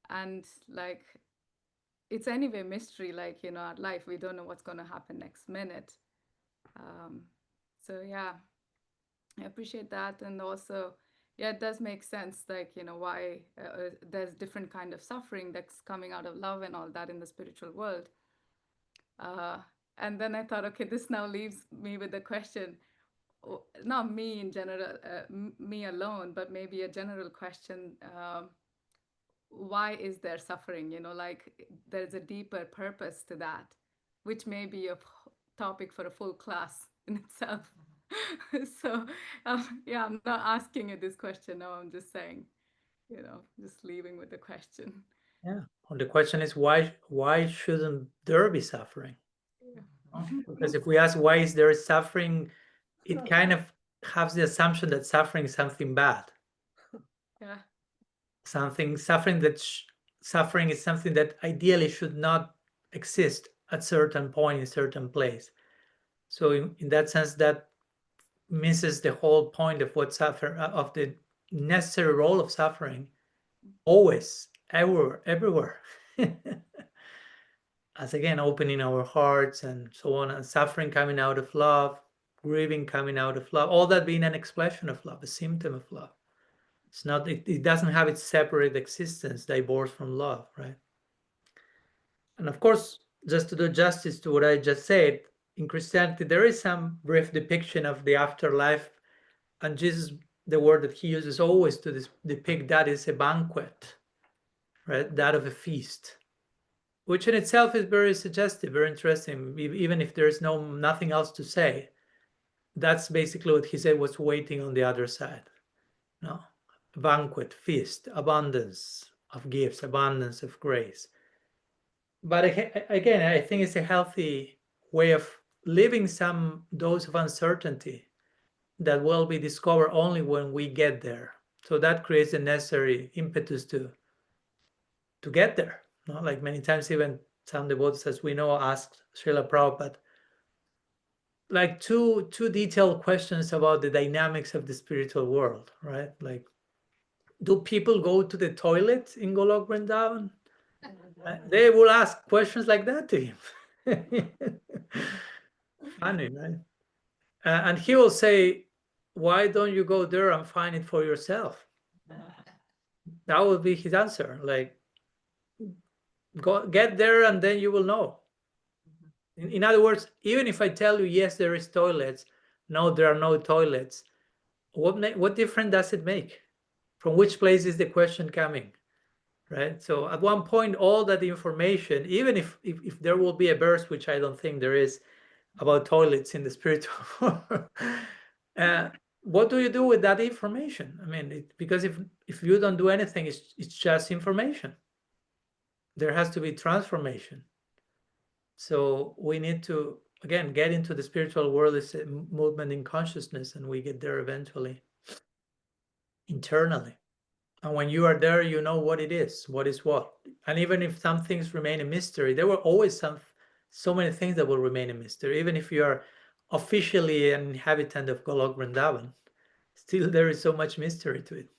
And like, it's anyway mystery, like, our life, we don't know what's going to happen next minute. So yeah, I appreciate that. And also, yeah, it does make sense, like, why there's different kind of suffering that's coming out of love and all that in the spiritual world. And then I thought, okay, this now leaves me with the question, not me in general, me alone, but maybe a general question. Why is there suffering? Like, there's a deeper purpose to that, which may be a topic for a full class in itself. So yeah, I'm not asking you this question. No, I'm just saying, just leaving with the question. Yeah. Well, the question is, why shouldn't there be suffering? Yeah. Because if we ask why is there suffering, it kind of has the assumption that suffering is something bad. Yeah. Suffering is something that ideally should not exist at certain point in certain place. So in that sense, that misses the whole point of of the necessary role of suffering, always, everywhere. As again, opening our hearts and so on, and suffering coming out of love, grieving coming out of love, all that being an expression of love, a symptom of love. It's not, it doesn't have its separate existence, divorced from love, right? And of course, just to do justice to what I just said, in Christianity, there is some brief depiction of the afterlife. And Jesus, the word that he uses always to depict that is a banquet, right? That of a feast. which in itself is very suggestive, very interesting. Even if there's nothing else to say, that's basically what he said was waiting on the other side. No, banquet, feast, abundance of gifts, abundance of grace. But again, I think it's a healthy way of living some dose of uncertainty that will be discovered only when we get there. So that creates the necessary impetus to get there. No? Like many times, even some devotees, as we know, asked Srila Prabhupada like two detailed questions about the dynamics of the spiritual world, right? Like, do people go to the toilet in Golok Vrindavan? They will ask questions like that to him. Funny, right? And he will say, why don't you go there and find it for yourself? That will be his answer. Like, go get there and then you will know. In other words, even if I tell you, yes, there is toilets, no, there are no toilets, what difference does it make? From which place is the question coming? Right? So at one point, all that information, even if there will be a verse, which I don't think there is, about toilets in the spiritual world, what do you do with that information? I mean, because if you don't do anything, it's just information. There has to be transformation. So we need to, again, get into the spiritual world. Is a movement in consciousness, and we get there eventually, internally. And when you are there, you know what it is, what is what. And even if some things remain a mystery, there were always so many things that will remain a mystery. Even if you are officially an inhabitant of Golok Vrindavan, still there is so much mystery to it.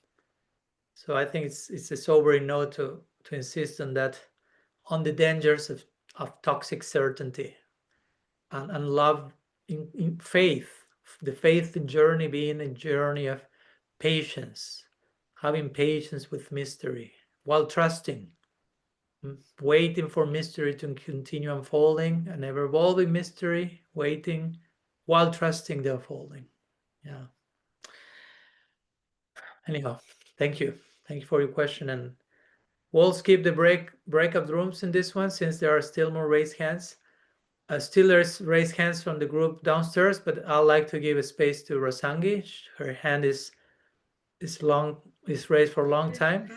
So I think it's a sobering note to insist on that, on the dangers of toxic certainty, and love in faith, the faith journey being a journey of patience, having patience with mystery while trusting, waiting for mystery to continue unfolding, an ever-evolving mystery, waiting while trusting the unfolding. Yeah. Anyhow, thank you. Thank you for your question. And we'll skip the breakout rooms in this one, since there are still more raised hands. Still there's raised hands from the group downstairs, but I'd like to give a space to Rasangi. Her hand is raised for a long time.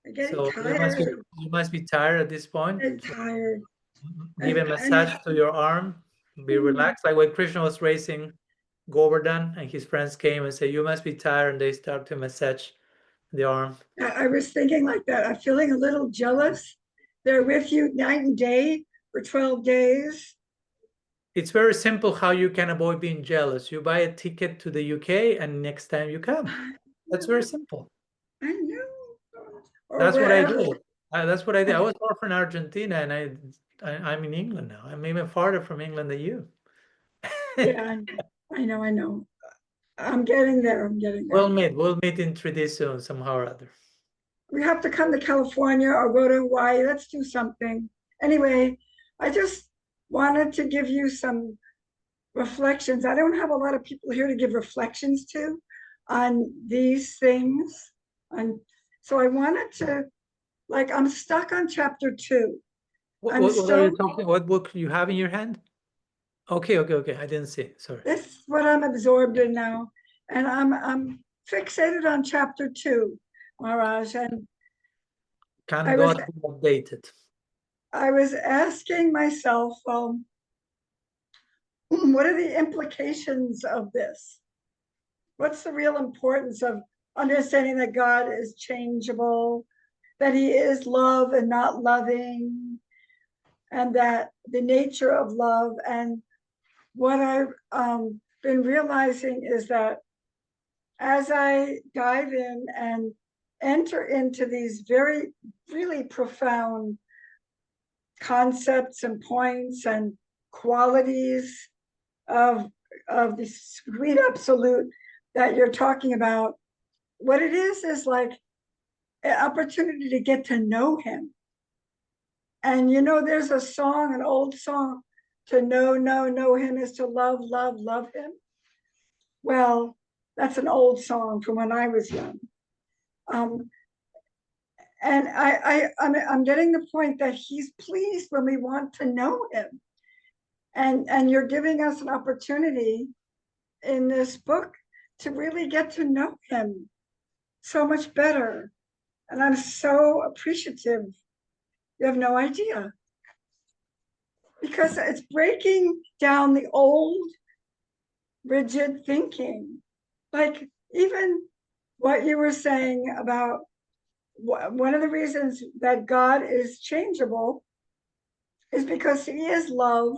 I'm getting So tired. you must be tired at this point. I'm tired. Give a massage to your arm. Be relaxed. Like when Krishna was raising Govardhan and his friends came and said, you must be tired, and they start to massage the arm. I was thinking like that. I'm feeling a little jealous. They're with you night and day for 12 days. It's very simple how you can avoid being jealous. You buy a ticket to the UK and next time you come. That's very simple. I know. That's what I do. That's what I did. I was born from Argentina, and I'm in England now. I'm even farther from England than you. Yeah, I know. I'm getting there. We'll meet in 3D soon, somehow or other. We have to come to California or go to Hawaii. Let's do something. Anyway, I just wanted to give you some reflections. I don't have a lot of people here to give reflections to on these things. And so I wanted to, like, I'm stuck on chapter 2. What are you talking? What book you have in your hand? Okay. I didn't see. Sorry. This is what I'm absorbed in now. And I'm fixated on chapter 2, Maharaj. And Can God be updated? I was asking myself, what are the implications of this? What's the real importance of understanding that God is changeable, that he is love and not loving, and that the nature of love? And what I've been realizing is that as I dive in and enter into these very, really profound concepts and points and qualities of the sweet absolute that you're talking about, what it is like an opportunity to get to know him. And you know, there's a song, an old song, to know him is to love him. Well, that's an old song from when I was young. And I'm getting the point that he's pleased when we want to know him. And you're giving us an opportunity in this book to really get to know him so much better. And I'm so appreciative. You have no idea. Because it's breaking down the old rigid thinking. Like even what you were saying about one of the reasons that God is changeable is because he is love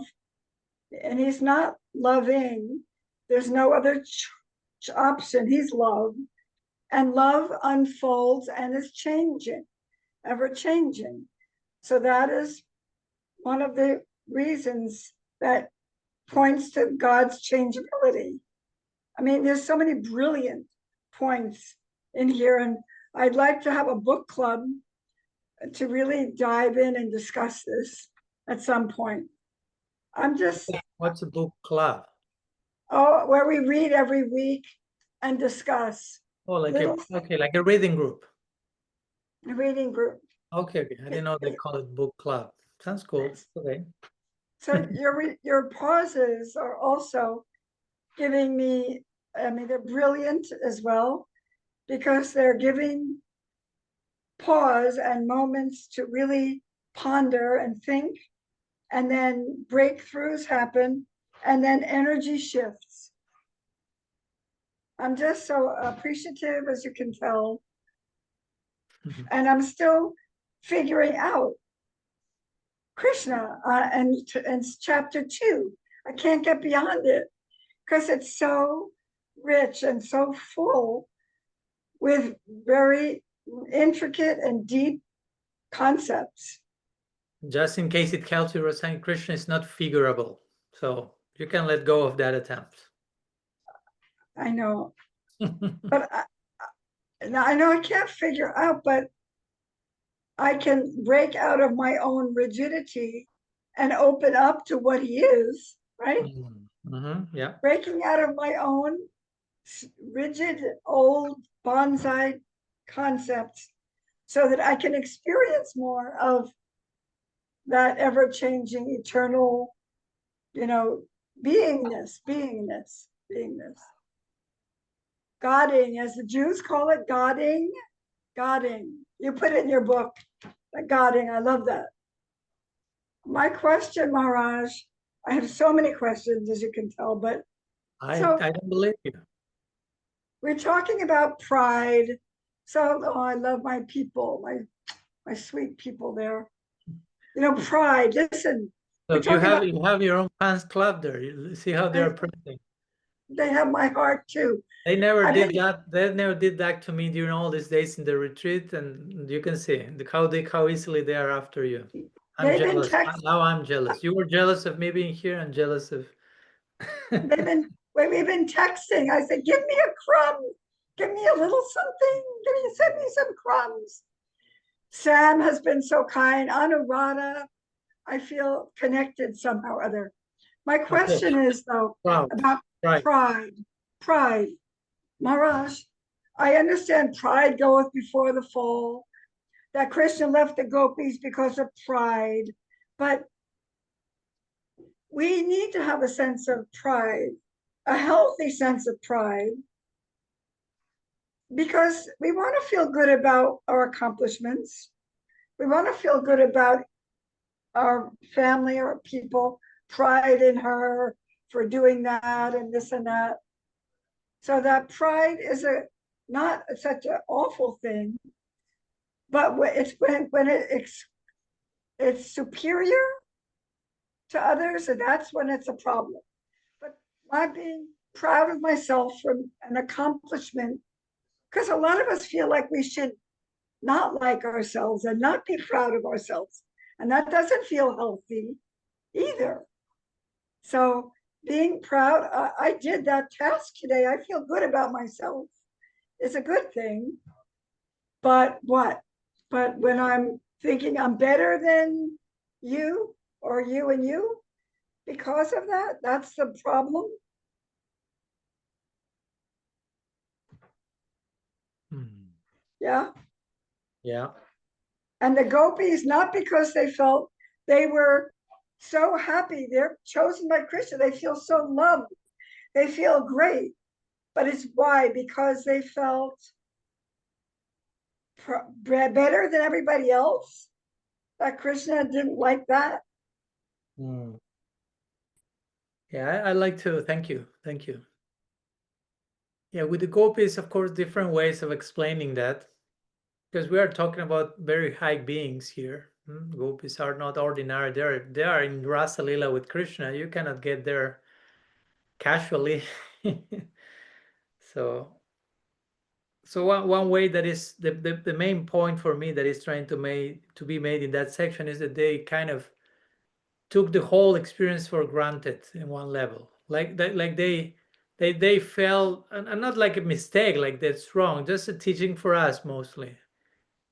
and he's not loving. There's no other option. He's love. And love unfolds and is changing, ever changing. So that is one of the reasons that points to God's changeability. I mean, there's so many brilliant points in here, and I'd like to have a book club to really dive in and discuss this at some point. I'm just... What's a book club? Oh, where we read every week and discuss. Oh, like like a reading group. A reading group. Okay, I didn't know they call it book club. Sounds cool. Okay. So your pauses are also giving me, I mean, they're brilliant as well, because they're giving pause and moments to really ponder and think, and then breakthroughs happen, and then energy shifts. I'm just so appreciative, as you can tell. And I'm still figuring out Krishna and chapter 2. I can't get beyond it because it's so rich and so full with very intricate and deep concepts. Just in case it helps you, Rosanne, Krishna is not figurable. So you can let go of that attempt. I know. But I know I can't figure out, but I can break out of my own rigidity and open up to what he is, right? Yeah. Breaking out of my own rigid, old bonsai concepts so that I can experience more of that ever-changing, eternal, beingness. Godding, as the Jews call it, godding. You put it in your book, godding. I love that. My question, Maharaj, I have so many questions, as you can tell, but I don't believe you. We're talking about pride. So, I love my people, my sweet people there. Pride. Listen. Look, you have your own fans club there. You see how they're printing. They have my heart too. They never did that. They never did that to me during all these days in the retreat, and you can see how easily they are after you. I'm jealous. Now I'm jealous. You were jealous of me being here. I'm jealous of. We've been texting. I said, "Give me a crumb. Give me a little something. Send me some crumbs." Sam has been so kind. Anuradha, I feel connected somehow or other. My question is though about pride. Maharaj, I understand pride goeth before the fall, that Krishna left the gopis because of pride, but we need to have a sense of pride, a healthy sense of pride, because we want to feel good about our accomplishments. We want to feel good about our family or people, pride in her for doing that and this and that. So that pride is not such an awful thing, but it's when it's superior to others, and that's when it's a problem. But my being proud of myself for an accomplishment, because a lot of us feel like we should not like ourselves and not be proud of ourselves, and that doesn't feel healthy either. So being proud, I did that task today. I feel good about myself. It's a good thing. But what? But when I'm thinking I'm better than you or you and you, because of that, that's the problem. Yeah. Yeah. And the gopis, not because they felt they were so happy, they're chosen by Krishna, they feel so loved, they feel great. But it's why? Because they felt better than everybody else, that Krishna didn't like that. Yeah, I like to, thank you. Yeah, with the gopis, of course, different ways of explaining that, because we are talking about very high beings here. Gopis are not ordinary. They are in Rasa Lila with Krishna. You cannot get there casually. So one way that is the main point for me that is trying to be made in that section is that they kind of took the whole experience for granted in one level, like they felt, and not like a mistake, like that's wrong, just a teaching for us mostly.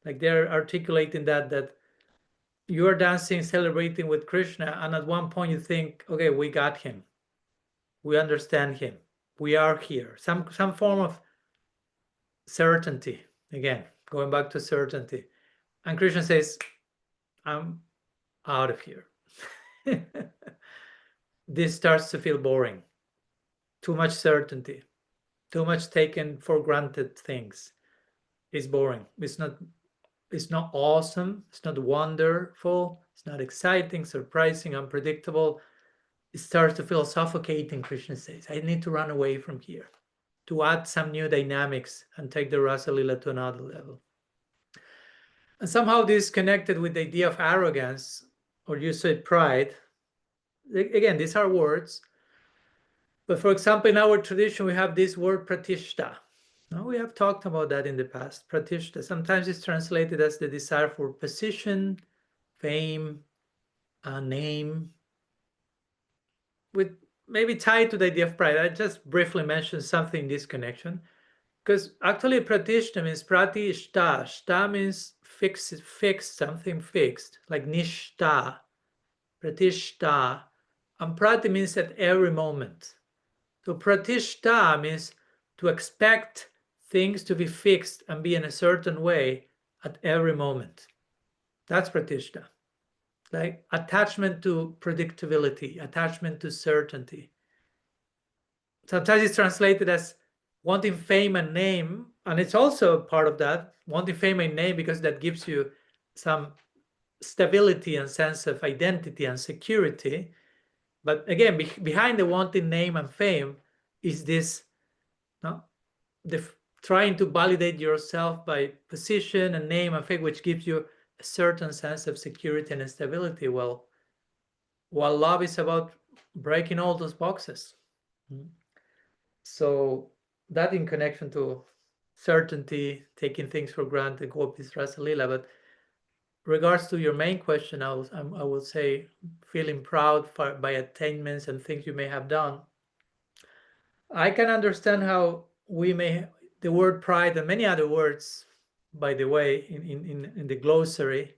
Like they're articulating that you are dancing, celebrating with Krishna, and at one point you think, okay, we got him, we understand him, we are here. Some form of certainty, again, going back to certainty. And Krishna says, I'm out of here. This starts to feel boring. Too much certainty, too much taken for granted things is boring. It's not awesome, it's not wonderful, it's not exciting, surprising, unpredictable. It starts to feel suffocating. Krishna says, I need to run away from here to add some new dynamics and take the Rasa Lila to another level. And somehow this is connected with the idea of arrogance, or you said pride. Again, these are words. But for example, in our tradition, we have this word pratishta. Now, we have talked about that in the past. Pratishta, sometimes it's translated as the desire for position, fame, a name, with maybe tied to the idea of pride. I just briefly mentioned something in this connection, because actually pratishta means pratishta. Shta means fixed, something fixed, like nishta, pratishta. And prati means at every moment. So pratishta means to expect things to be fixed and be in a certain way at every moment. That's pratishta. Like attachment to predictability, attachment to certainty. Sometimes it's translated as wanting fame and name, and it's also part of that, wanting fame and name, because that gives you some stability and sense of identity and security. But again, behind the wanting name and fame is this, trying to validate yourself by position and name and fame, which gives you a certain sense of security and stability. Well, while love is about breaking all those boxes. So that in connection to certainty, taking things for granted, gopis, rasa lila. But regards to your main question, I will say feeling proud by attainments and things you may have done. I can understand how the word pride and many other words, by the way, in the glossary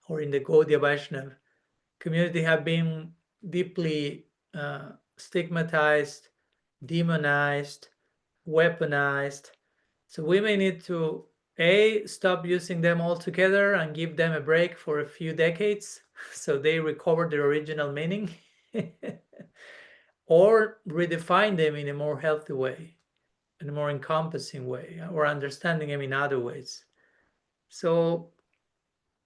or in the Gaudiya Vaishnava community have been deeply stigmatized, demonized, weaponized. So we may need to stop using them altogether and give them a break for a few decades so they recover their original meaning, or redefine them in a more healthy way, in a more encompassing way, or understanding them in other ways. So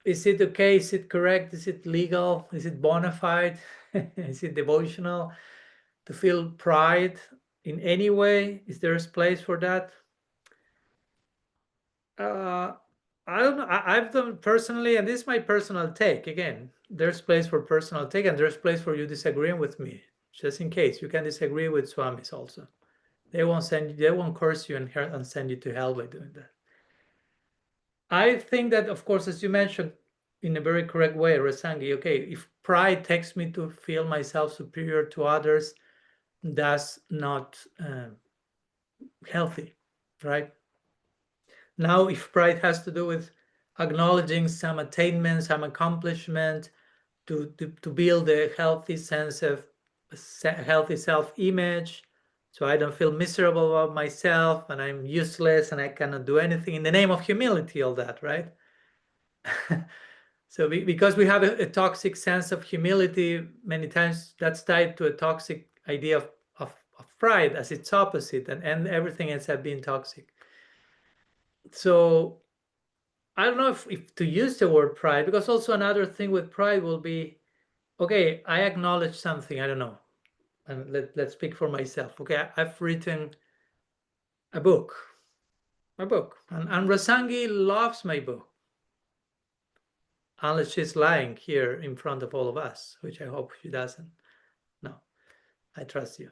is it okay? Is it correct? Is it legal? Is it bona fide? Is it devotional to feel pride in any way? Is there a place for that? I don't know. I've done personally, and this is my personal take. Again, there's place for personal take, and there's place for you disagreeing with me. Just in case, you can disagree with Swamis also. They won't curse you and send you to hell by doing that. I think that, of course, as you mentioned, in a very correct way, Rasangi, okay, if pride takes me to feel myself superior to others, that's not healthy, right? Now, if pride has to do with acknowledging some attainment, some accomplishment, to build a healthy sense of healthy self-image, so I don't feel miserable about myself and I'm useless and I cannot do anything in the name of humility, all that, right? So because we have a toxic sense of humility, many times that's tied to a toxic idea of pride as its opposite, and everything ends up being toxic. So I don't know if to use the word pride, because also another thing with pride will be, okay, I acknowledge something, I don't know, and let's speak for myself. Okay, I've written a book, and Rasangi loves my book, unless she's lying here in front of all of us, which I hope she doesn't. No, I trust you.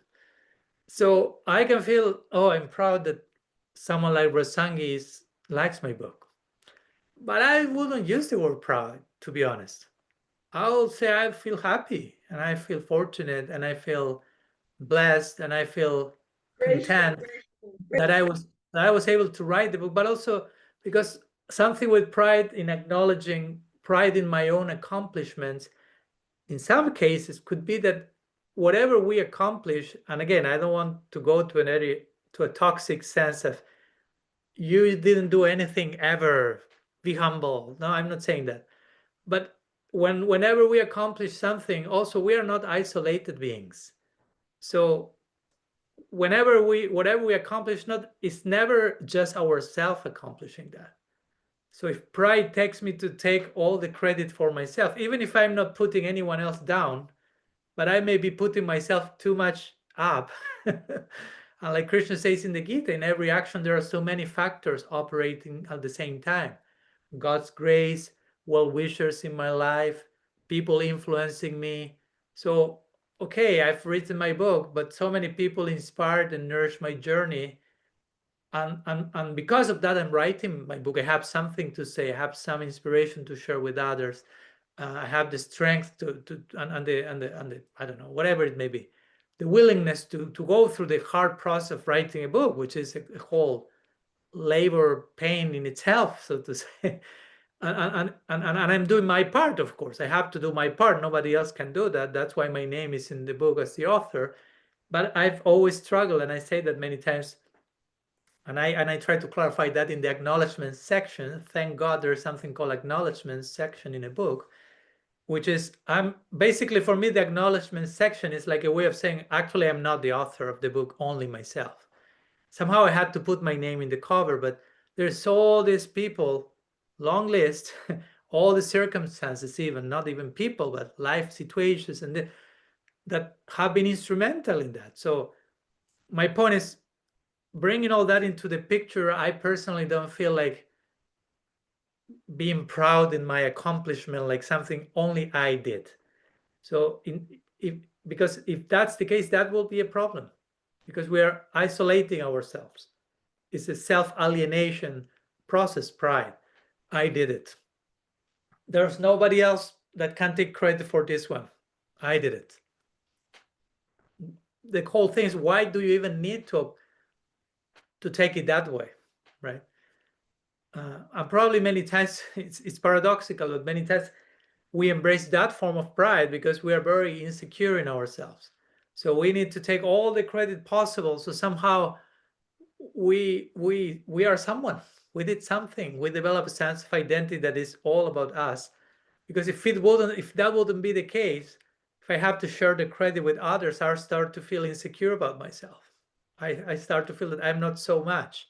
So I can feel, oh, I'm proud that someone like Rasangi likes my book. But I wouldn't use the word proud, to be honest. I will say I feel happy, and I feel fortunate, and I feel blessed, and I feel content that I was able to write the book. But also because something with pride in acknowledging pride in my own accomplishments, in some cases could be that whatever we accomplish, and again, I don't want to go to an area, to a toxic sense of you didn't do anything ever, be humble. No, I'm not saying that. But whenever we accomplish something, also we are not isolated beings. So whatever we accomplish, it's never just ourselves accomplishing that. So if pride takes me to take all the credit for myself, even if I'm not putting anyone else down, but I may be putting myself too much up. And like Krishna says in the Gita, in every action there are so many factors operating at the same time. God's grace, well-wishers in my life, people influencing me. So, okay, I've written my book, but so many people inspired and nourished my journey. And because of that, I'm writing my book. I have something to say. I have some inspiration to share with others. I have the strength and the I don't know, whatever it may be, the willingness to go through the hard process of writing a book, which is a whole labor pain in itself, so to say. And I'm doing my part, of course. I have to do my part. Nobody else can do that. That's why my name is in the book as the author. But I've always struggled, and I say that many times. And I try to clarify that in the acknowledgement section. Thank God there's something called acknowledgement section in a book, which is, I'm basically, for me, the acknowledgement section is like a way of saying, actually, I'm not the author of the book, only myself. Somehow I had to put my name in the cover, but there's all these people, long list, all the circumstances, even not even people, but life situations, and that have been instrumental in that. So my point is, bringing all that into the picture, I personally don't feel like being proud in my accomplishment, like something only I did. So because if that's the case, that will be a problem, because we are isolating ourselves. It's a self-alienation process, pride. I did it. There's nobody else that can take credit for this one. I did it. The whole thing is, why do you even need to take it that way, right? And probably many times it's paradoxical, but many times we embrace that form of pride because we are very insecure in ourselves. So we need to take all the credit possible. So somehow we are someone. We did something. We develop a sense of identity that is all about us. Because if that wouldn't be the case, if I have to share the credit with others, I start to feel insecure about myself. I start to feel that I'm not so much.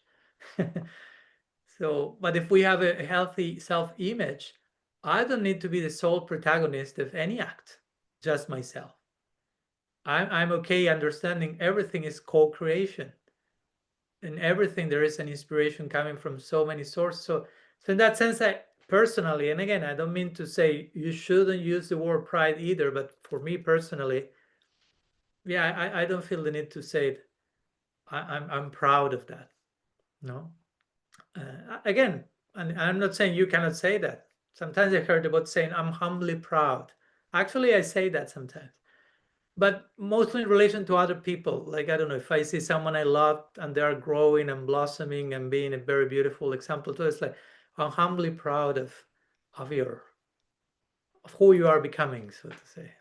So, but if we have a healthy self-image, I don't need to be the sole protagonist of any act, just myself. I'm okay understanding everything is co-creation. In everything, there is an inspiration coming from so many sources. So in that sense, I personally, and again, I don't mean to say you shouldn't use the word pride either, but for me personally, yeah, I don't feel the need to say it. I'm proud of that. No. Again, and I'm not saying you cannot say that. Sometimes I heard about saying I'm humbly proud. Actually, I say that sometimes, but mostly in relation to other people. Like, I don't know, if I see someone I love and they are growing and blossoming and being a very beautiful example to us, like, I'm humbly proud of who you are becoming, so to say.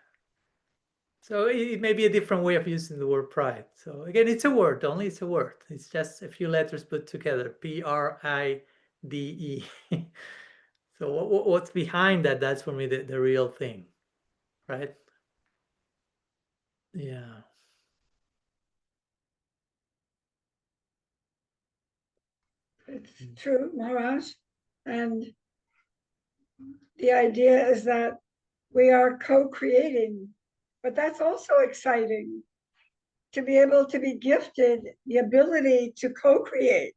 So it may be a different way of using the word pride. So again, it's a word, only it's a word. It's just a few letters put together, Pride. So So what's behind that? That's for me the real thing, right? Yeah. It's true, Maharaj. And the idea is that we are co-creating, but that's also exciting, to be able to be gifted the ability to co-create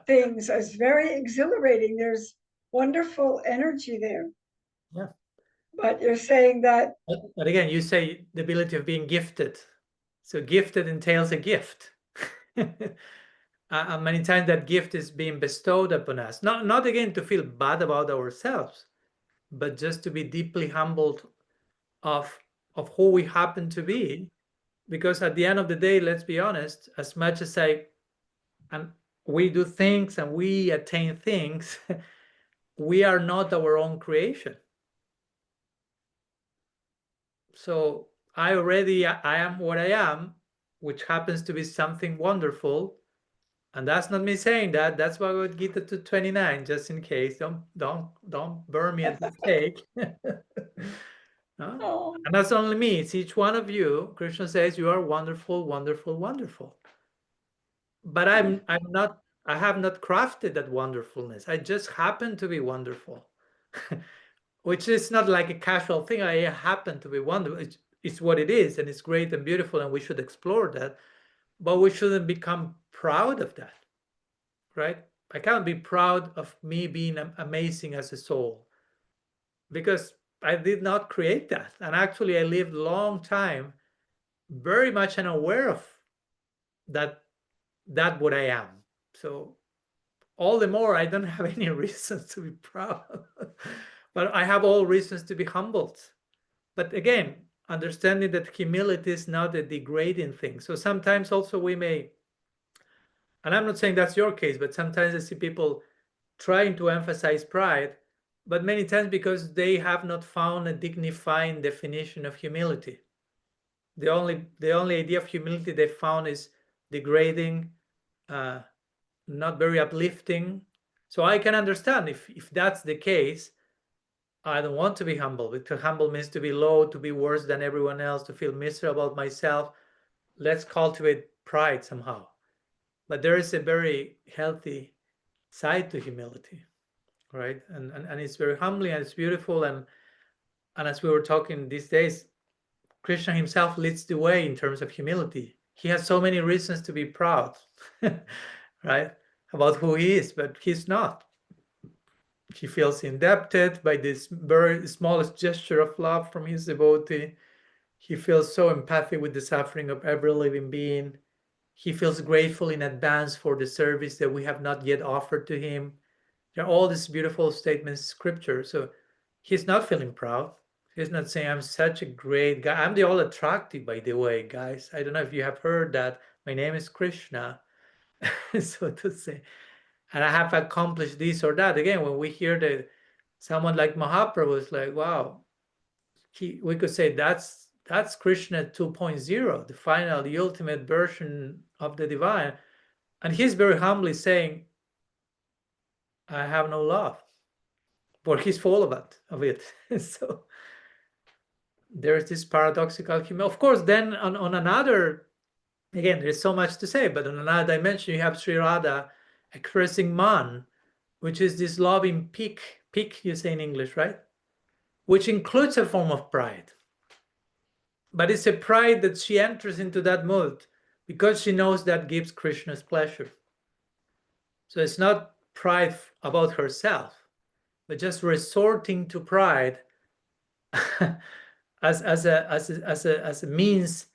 things is very exhilarating. There's wonderful energy there. Yeah. But you're saying that. But again, you say the ability of being gifted. So gifted entails a gift. And many times that gift is being bestowed upon us. Not again to feel bad about ourselves, but just to be deeply humbled of who we happen to be. Because at the end of the day, let's be honest, as much as we do things and we attain things, we are not our own creation. So I am what I am, which happens to be something wonderful. And that's not me saying that. That's Bhagavad Gita 229, just in case. Don't burn me at the stake. No? Oh, And that's only me. It's each one of you. Krishna says you are wonderful, wonderful, wonderful. But I have not crafted that wonderfulness. I just happen to be wonderful. Which is not like a casual thing. I happen to be wonderful. It's what it is, and it's great and beautiful, and we should explore that. But we shouldn't become proud of that, right? I can't be proud of me being amazing as a soul, because I did not create that. And actually, I lived a long time very much unaware of that what I am. So all the more, I don't have any reasons to be proud. But I have all reasons to be humbled. But again, understanding that humility is not a degrading thing. So sometimes also we may, and I'm not saying that's your case, but sometimes I see people trying to emphasize pride, but many times because they have not found a dignifying definition of humility. The only idea of humility they found is degrading, not very uplifting. So I can understand if that's the case. I don't want to be humble, because humble means to be low, to be worse than everyone else, to feel miserable about myself. Let's cultivate pride somehow. But there is a very healthy side to humility, right? And it's very humbling, and it's beautiful. And as we were talking these days, Krishna himself leads the way in terms of humility. He has so many reasons to be proud, right? About who he is, but he's not. He feels indebted by this very smallest gesture of love from his devotee. He feels so empathic with the suffering of every living being. He feels grateful in advance for the service that we have not yet offered to him. There are all these beautiful statements in scripture. So he's not feeling proud. He's not saying, I'm such a great guy. I'm the all attractive, by the way, guys. I don't know if you have heard that. My name is Krishna, so to say. And I have accomplished this or that. Again, when we hear that someone like Mahaprabhu is like, wow, we could say that's Krishna 2.0, the final, the ultimate version of the divine. And he's very humbly saying, I have no love. But he's full of it. So there's this paradoxical humility. Of course, then on another, again, there's so much to say, but on another dimension, you have Sri Radha expressing man, which is this loving peak you say in English, right? Which includes a form of pride. But it's a pride that she enters into that mood because she knows that gives Krishna's pleasure. So it's not pride about herself, but just resorting to pride as a means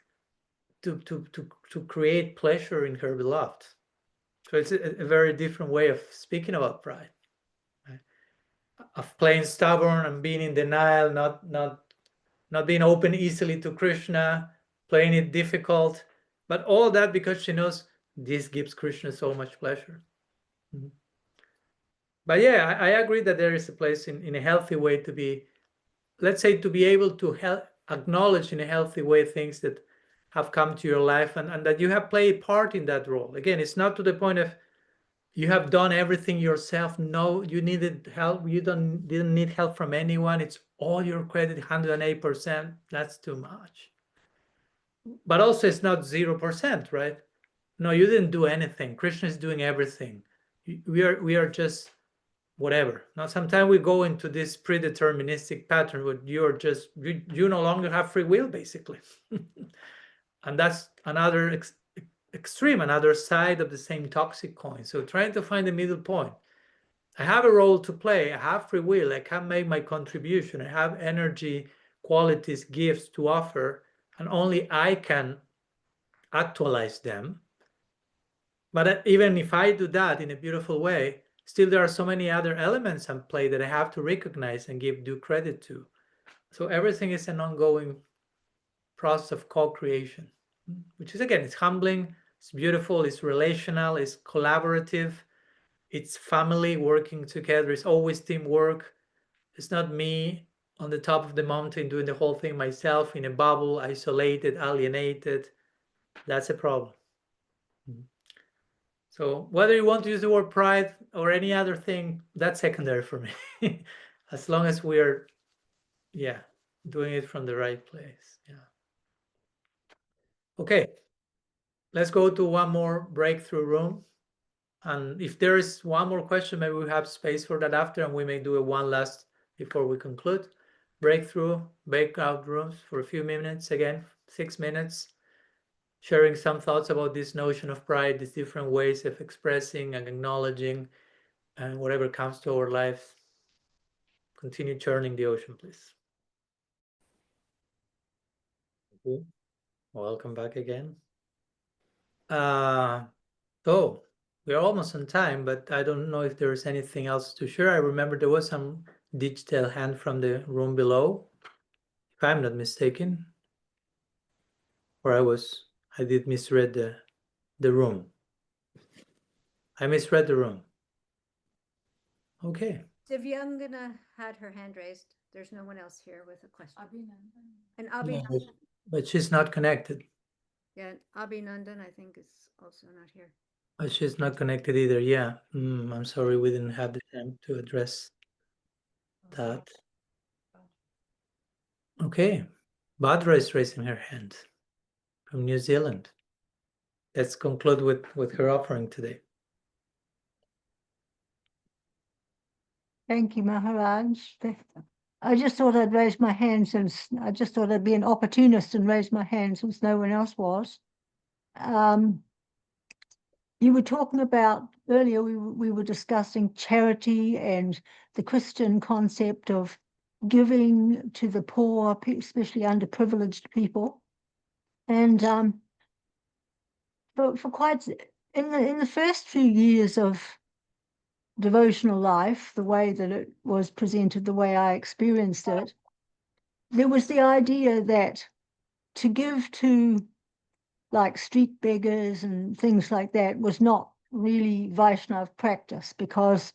to create pleasure in her beloved. So it's a very different way of speaking about pride, right? Of playing stubborn and being in denial, not being open easily to Krishna, playing it difficult, but all that because she knows this gives Krishna so much pleasure. Mm-hmm. But yeah, I agree that there is a place in a healthy way to be, let's say, to be able to acknowledge in a healthy way things that have come to your life and that you have played a part in that role. Again, it's not to the point of you have done everything yourself. No, you needed help. You didn't need help from anyone. It's all your credit, 108%. That's too much. But also it's not 0%, right? No, you didn't do anything. Krishna is doing everything. We are just whatever. Now, sometimes we go into this predeterministic pattern where you no longer have free will, basically. And that's another extreme, another side of the same toxic coin. So trying to find the middle point. I have a role to play. I have free will. I can make my contribution. I have energy, qualities, gifts to offer, and only I can actualize them. But even if I do that in a beautiful way, still there are so many other elements at play that I have to recognize and give due credit to. So everything is an ongoing process of co-creation, which is, again, it's humbling, it's beautiful, it's relational, it's collaborative, it's family working together, it's always teamwork. It's not me on the top of the mountain doing the whole thing myself in a bubble, isolated, alienated. That's a problem. So whether you want to use the word pride or any other thing, that's secondary for me. As long as we're, doing it from the right place. Yeah. Okay. Let's go to one more breakthrough room. And if there is one more question, maybe we have space for that after, and we may do one last before we conclude. Breakthrough, breakout rooms for a few minutes, again, 6 minutes, sharing some thoughts about this notion of pride, these different ways of expressing and acknowledging and whatever comes to our lives. Continue churning the ocean, please. Okay. Welcome back again. So we're almost on time, but I don't know if there's anything else to share. I remember there was some digital hand from the room below, if I'm not mistaken, or I did misread the room. I misread the room. Okay. Divyangana had her hand raised. There's no one else here with a question. And Yeah, Abhinandan. but she's not connected. Yeah, Abhinandan, I think, is also not here. She's not connected either. Yeah. I'm sorry we didn't have the time to address that. Okay. Badra is raising her hand from New Zealand. Let's conclude with her offering today. Thank you, Maharaj. I just thought I'd raise my hand since I just thought I'd be an opportunist and raise my hand since no one else was. You were talking about earlier, we were discussing charity and the Christian concept of giving to the poor, especially underprivileged people. And for quite in the first few years of devotional life, the way that it was presented, the way I experienced it, there was the idea that to give to like street beggars and things like that was not really Vaishnava practice, because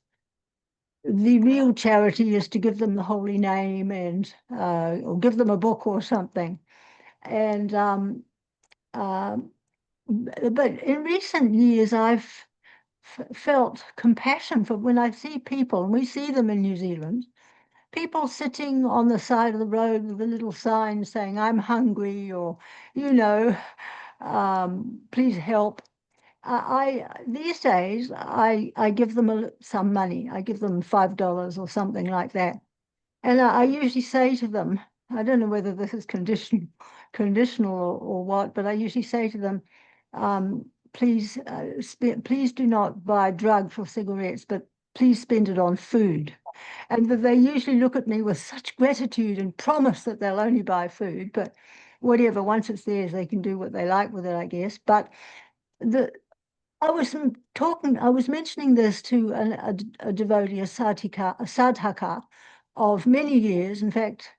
the real charity is to give them the holy name and or give them a book or something. And but in recent years, I've felt compassion for when I see people, and we see them in New Zealand, people sitting on the side of the road with a little sign saying, "I'm hungry," or, please help. These days, I give them some money. I give them $5 or something like that. And I usually say to them, I don't know whether this is conditional or what, but I usually say to them, please do not buy drugs or cigarettes, but please spend it on food. And they usually look at me with such gratitude and promise that they'll only buy food, but whatever, once it's theirs, they can do what they like with it, I guess. But I was mentioning this to a devotee, a sadhaka of many years. In fact,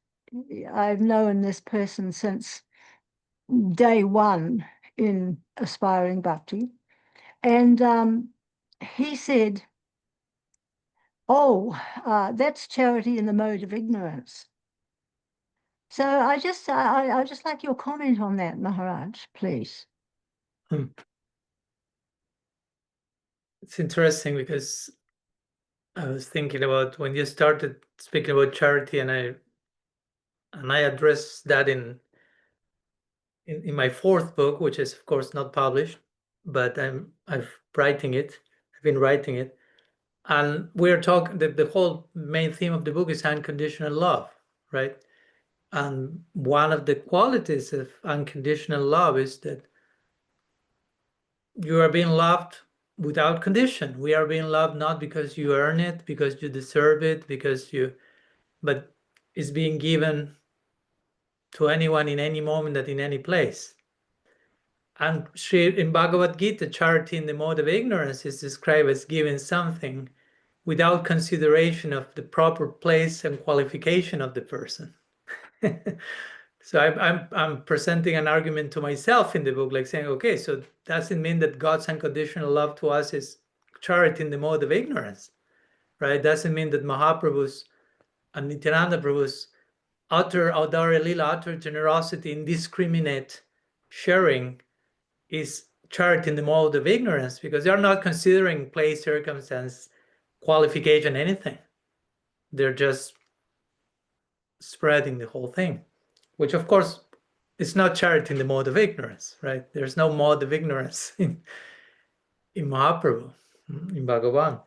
I've known this person since day one in aspiring bhakti. And he said, "Oh, that's charity in the mode of ignorance." So I just like your comment on that, Maharaj, please. It's interesting because I was thinking about when you started speaking about charity, and I addressed that in my fourth book, which is of course not published, but I've been writing it, and we're talking. The whole main theme of the book is unconditional love, right? And one of the qualities of unconditional love is that you are being loved without condition. We are being loved not because you earn it, because you deserve it, but it's being given to anyone in any moment and in any place. And in Bhagavad Gita, charity in the mode of ignorance is described as giving something without consideration of the proper place and qualification of the person. So I'm presenting an argument to myself in the book, like saying, okay, so doesn't mean that God's unconditional love to us is charity in the mode of ignorance, right? Doesn't mean that Mahaprabhu's and Nityananda Prabhu's utter Audara Lila, utter generosity, indiscriminate sharing is charity in the mode of ignorance, because they're not considering place, circumstance, qualification, anything. They're just spreading the whole thing, which of course is not charity in the mode of ignorance, right? There's no mode of ignorance in Mahaprabhu, in Bhagavan.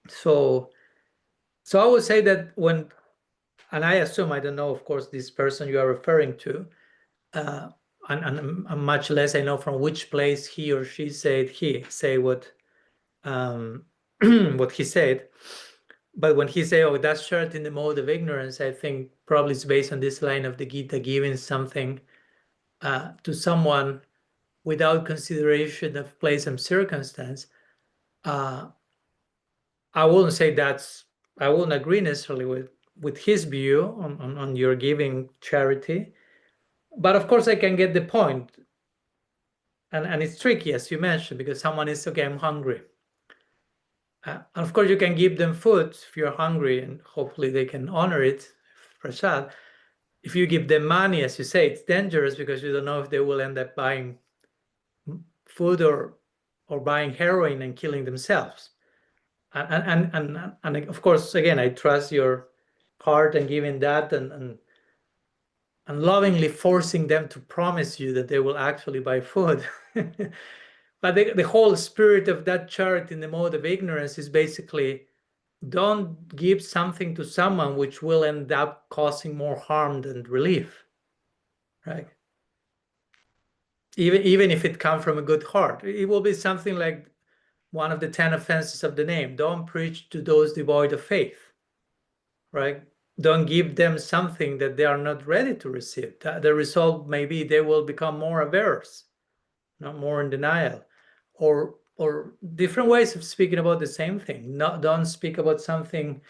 So I would say that when, and I assume, I don't know, of course, this person you are referring to, and much less I know from which place he or she say what what he said. But when he say, oh, that's charity in the mode of ignorance, I think probably it's based on this line of the Gita, giving something to someone without consideration of place and circumstance. I wouldn't say I wouldn't agree necessarily with his view on your giving charity. But of course, I can get the point. And it's tricky, as you mentioned, because someone is, okay, I'm hungry. And of course, you can give them food if you're hungry, and hopefully they can honor it, prasad. If you give them money, as you say, it's dangerous because you don't know if they will end up buying food or buying heroin and killing themselves. And of course, again, I trust your heart and giving that and lovingly forcing them to promise you that they will actually buy food. But the whole spirit of that charity in the mode of ignorance is basically, don't give something to someone which will end up causing more harm than relief, right? Even if it comes from a good heart, it will be something like one of the 10 offenses of the name. Don't preach to those devoid of faith, right? Don't give them something that they are not ready to receive. The result may be they will become more averse, not more in denial, or different ways of speaking about the same thing. Don't speak about something,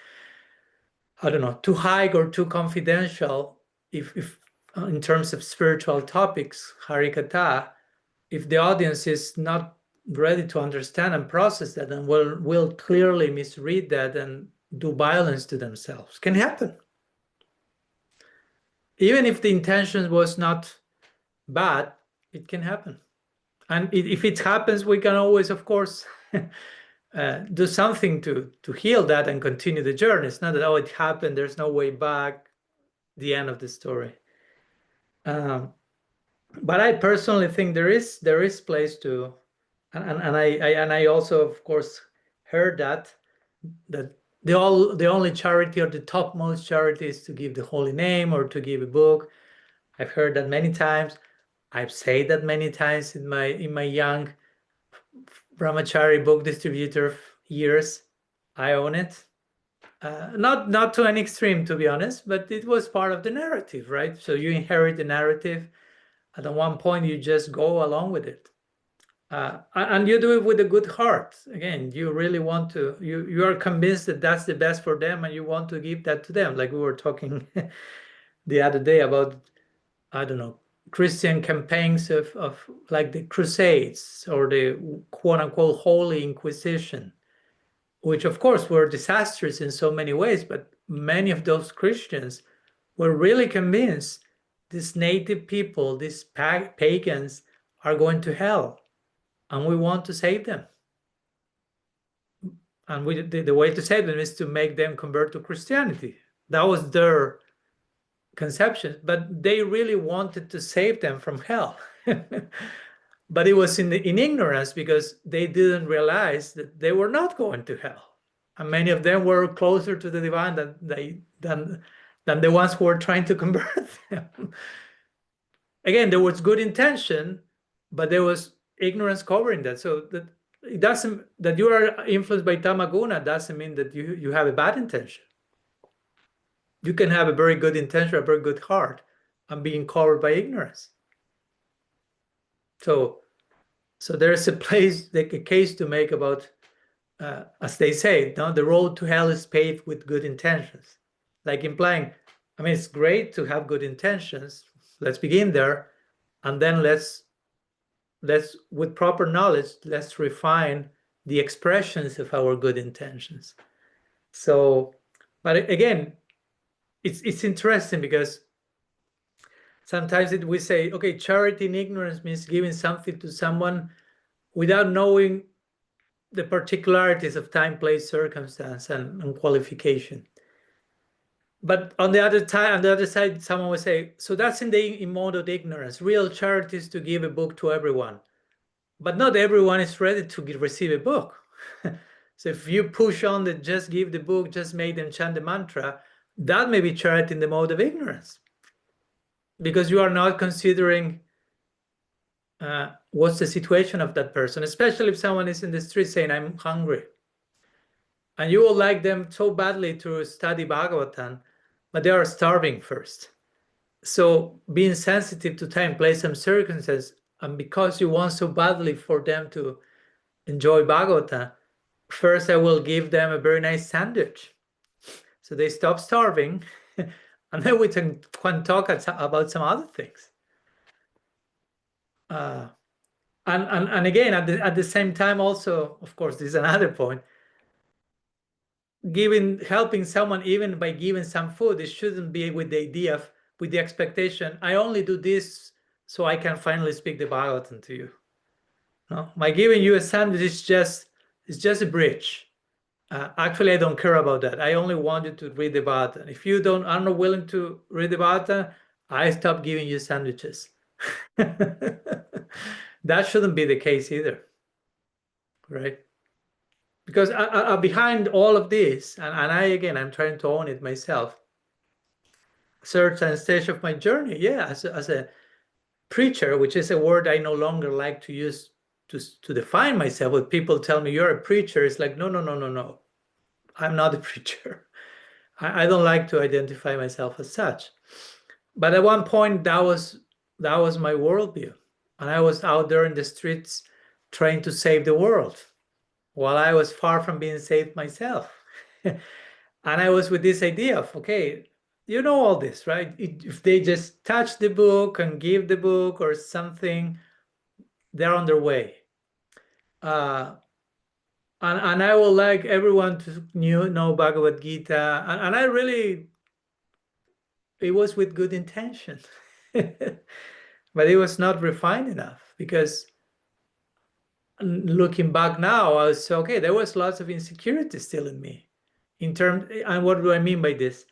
I don't know, too high or too confidential. If in terms of spiritual topics, Harikatha, if the audience is not ready to understand and process that, and will clearly misread that and do violence to themselves, can happen. Even if the intention was not bad, it can happen. And if it happens, we can always, of course, do something to heal that and continue the journey. It's not that, oh, it happened, there's no way back, the end of the story. But I personally think there is place to, and I also, of course, heard that the only charity or the topmost charity is to give the holy name or to give a book. I've heard that many times. I've said that many times in my young brahmachari book distributor years. I own it. Not to an extreme, to be honest, but it was part of the narrative, right? So you inherit the narrative, and at one point you just go along with it. And you do it with a good heart. Again, you really want to, you are convinced that that's the best for them, and you want to give that to them. Like we were talking the other day about, I don't know, Christian campaigns of like the Crusades or the quote unquote Holy Inquisition, which of course were disastrous in so many ways, but many of those Christians were really convinced these native people, these pagans, are going to hell, and we want to save them. And the way to save them is to make them convert to Christianity. That was their conception, but they really wanted to save them from hell. But it was in ignorance, because they didn't realize that they were not going to hell. And many of them were closer to the divine than the ones who were trying to convert them. Again, there was good intention, but there was ignorance covering that. So that it doesn't, that you are influenced by tamaguna doesn't mean that you have a bad intention. You can have a very good intention, a very good heart, and being covered by ignorance. So there's a case to make about, as they say, no, the road to hell is paved with good intentions. Like implying, I mean, it's great to have good intentions. Let's begin there, and then let's with proper knowledge, let's refine the expressions of our good intentions. So, but again, it's interesting, because sometimes we say, okay, charity in ignorance means giving something to someone without knowing the particularities of time, place, circumstance, and qualification. But on the other side, someone will say, so that's in mode of ignorance. Real charity is to give a book to everyone. But not everyone is ready to receive a book. So if you push on that just give the book, just make them chant the mantra, that may be charity in the mode of ignorance. Because you are not considering what's the situation of that person, especially if someone is in the street saying, I'm hungry. And you would like them so badly to study Bhagavatam, but they are starving first. So being sensitive to time, place, and circumstances, and because you want so badly for them to enjoy Bhagavatam, first I will give them a very nice sandwich. So they stop starving, and then we can talk about some other things. And again, at the same time, also, of course, this is another point. Helping someone even by giving some food, it shouldn't be with the expectation, I only do this so I can finally speak the Bhagavatam to you. No, by giving you a sandwich, it's just a bridge. Actually, I don't care about that. I only want you to read the Bhagavatam. If you are not willing to read the Bhagavatam, I stop giving you sandwiches. That shouldn't be the case either, right? Because behind all of this, and I'm trying to own it myself, certain stage of my journey, yeah, as a preacher, which is a word I no longer like to use to define myself. When people tell me you're a preacher, it's like, no, I'm not a preacher. I don't like to identify myself as such. But at one point, that was my worldview. And I was out there in the streets trying to save the world, while I was far from being saved myself. And I was with this idea of, okay, you know all this, right? If they just touch the book and give the book or something, they're on their way. And I would like everyone to know Bhagavad Gita. And I really, it was with good intention. But it was not refined enough, because looking back now, I was okay, there was lots of insecurity still in me. And what do I mean by this?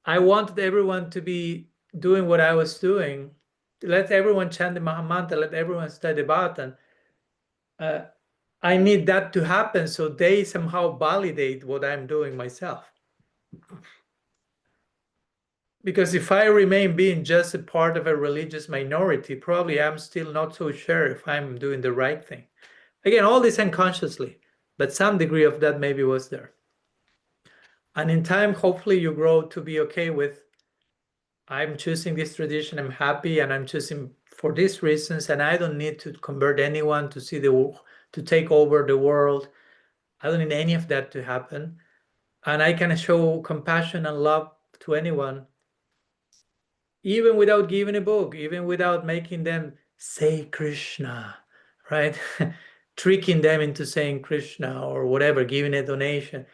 I wanted everyone to be doing what I was doing. Let everyone chant the Mahamantra, let everyone study Bhagavatam. I need that to happen so they somehow validate what I'm doing myself. Because if I remain being just a part of a religious minority, probably I'm still not so sure if I'm doing the right thing. Again, all this unconsciously, but some degree of that maybe was there. And in time, hopefully you grow to be okay with, I'm choosing this tradition, I'm happy, and I'm choosing for these reasons, and I don't need to convert anyone to take over the world. I don't need any of that to happen. And I can show compassion and love to anyone, even without giving a book, even without making them say Krishna, right? Tricking them into saying Krishna or whatever, giving a donation.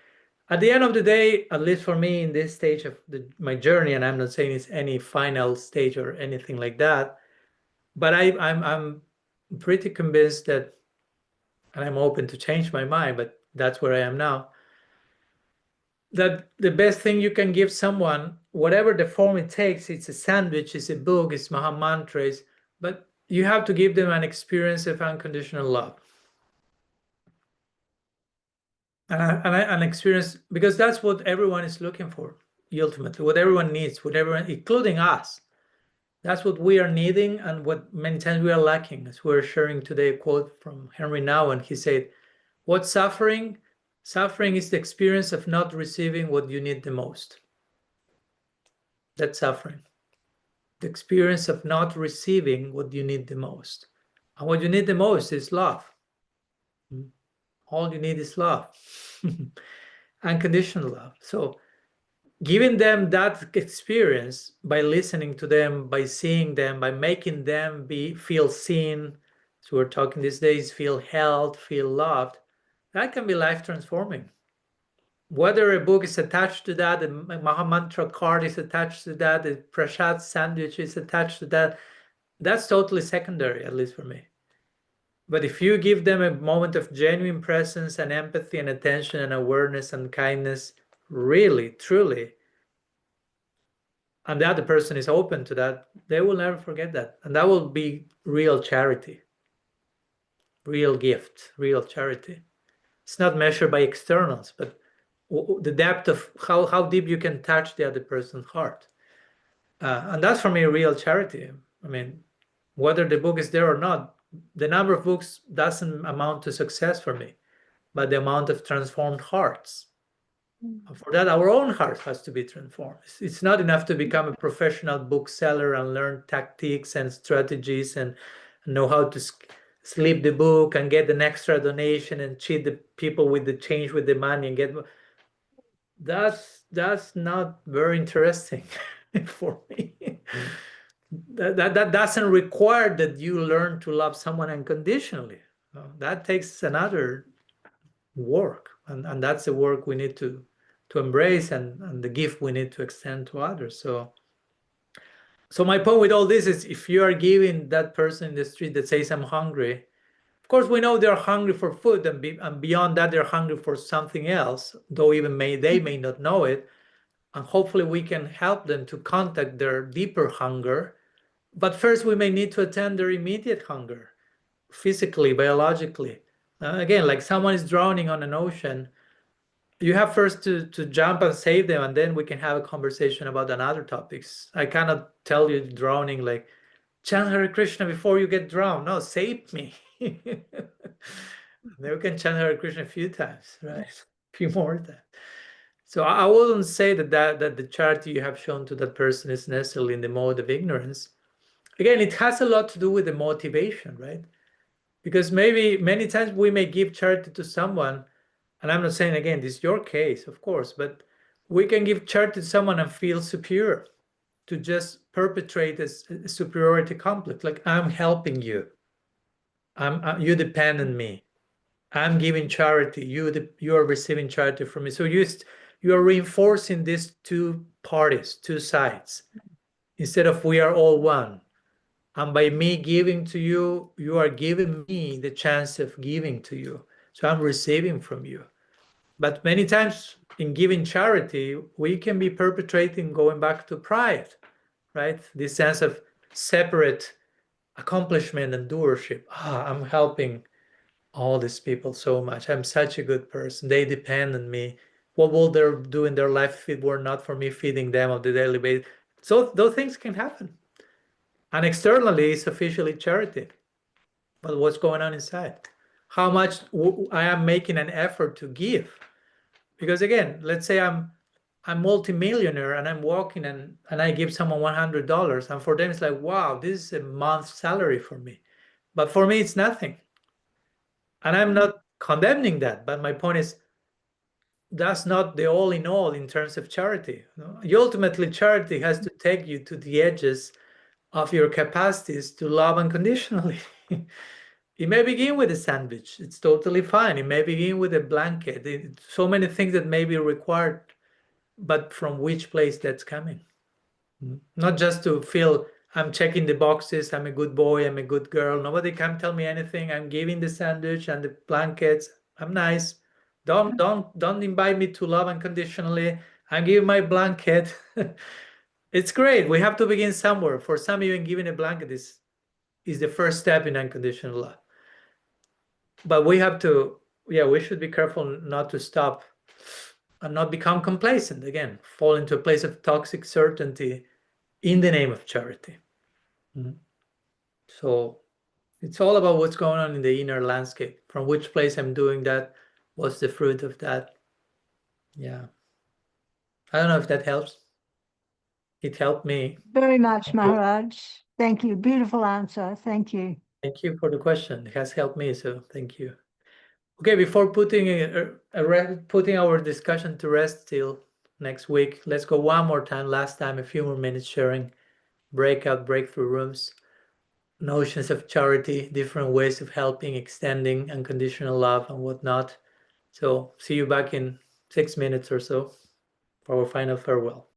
At the end of the day, at least for me in this stage of my journey, and I'm not saying it's any final stage or anything like that, but I'm pretty convinced that, and I'm open to change my mind, but that's where I am now, that the best thing you can give someone, whatever the form it takes, it's a sandwich, it's a book, it's Maha Mantras, but you have to give them an experience of unconditional love. An experience, because that's what everyone is looking for, ultimately, what everyone needs, what everyone, including us. That's what we are needing, and what many times we are lacking. As we're sharing today a quote from Henry Nouwen, he said, what's suffering? Suffering is the experience of not receiving what you need the most. That's suffering. The experience of not receiving what you need the most. And what you need the most is love. All you need is love. Unconditional love. So giving them that experience by listening to them, by seeing them, by making them feel seen, so we're talking these days, feel held, feel loved, that can be life transforming. Whether a book is attached to that, a Maha Mantra card is attached to that, a Prasad sandwich is attached to that, that's totally secondary, at least for me. But if you give them a moment of genuine presence and empathy and attention and awareness and kindness, really, truly, and the other person is open to that, they will never forget that. And that will be real charity, real gift, real charity. It's not measured by externals, but the depth of how deep you can touch the other person's heart. And that's for me real charity. I mean, whether the book is there or not, the number of books doesn't amount to success for me, but the amount of transformed hearts. And for that, our own heart has to be transformed. It's not enough to become a professional bookseller and learn tactics and strategies and know how to slip the book and get an extra donation and cheat the people with the change with the money and get. That's not very interesting for me. That doesn't require that you learn to love someone unconditionally. That takes another work, and that's the work we need to embrace, and the gift we need to extend to others. So my point with all this is, if you are giving that person in the street that says, I'm hungry, of course we know they're hungry for food, and beyond that they're hungry for something else, though even they may not know it. And hopefully we can help them to contact their deeper hunger. But first we may need to attend their immediate hunger, physically, biologically. Again, like someone is drowning on an ocean, you have first to jump and save them, and then we can have a conversation about another topics. I cannot tell you drowning, like, chant Hare Krishna before you get drowned. No, save me. Then we can chant Hare Krishna a few times, right? A few more times. So I wouldn't say that the charity you have shown to that person is necessarily in the mode of ignorance. Again, it has a lot to do with the motivation, right? Because maybe many times we may give charity to someone, and I'm not saying, again, this is your case, of course, but we can give charity to someone and feel superior, to just perpetrate a superiority complex, like, I'm helping you, you depend on me, I'm giving charity, you are receiving charity from me. So you are reinforcing these two parties, two sides, instead of we are all one. And by me giving to you, you are giving me the chance of giving to you. So I'm receiving from you. But many times in giving charity, we can be perpetrating, going back to pride, right? This sense of separate accomplishment and doership. I'm helping all these people so much. I'm such a good person. They depend on me. What will they do in their life if it were not for me feeding them on the daily basis? So those things can happen. And externally, it's officially charity. But what's going on inside? How much I am making an effort to give? Because again, let's say I'm multimillionaire and I'm walking and I give someone $100, and for them it's like, wow, this is a month's salary for me. But for me, it's nothing. And I'm not condemning that, but my point is, that's not the all in all in terms of charity. Ultimately, charity has to take you to the edges of your capacities to love unconditionally. It may begin with a sandwich. It's totally fine. It may begin with a blanket. So many things that may be required, but from which place that's coming. Not just to feel I'm checking the boxes, I'm a good boy, I'm a good girl. Nobody can tell me anything. I'm giving the sandwich and the blankets. I'm nice. Don't invite me to love unconditionally. I'm giving my blanket. It's great. We have to begin somewhere. For some, even giving a blanket is the first step in unconditional love. But we have to, we should be careful not to stop and not become complacent again, fall into a place of toxic certainty in the name of charity. So it's all about what's going on in the inner landscape, from which place I'm doing that, what's the fruit of that. Yeah. I don't know if that helps. It helped me. Very much, Maharaj. Thank you. Beautiful answer. Thank you. Thank you for the question. It has helped me, so thank you. Okay, before putting our discussion to rest till next week, let's go one more time. Last time, a few more minutes sharing breakthrough rooms, notions of charity, different ways of helping, extending unconditional love and whatnot. So see you back in 6 minutes or so for our final farewell.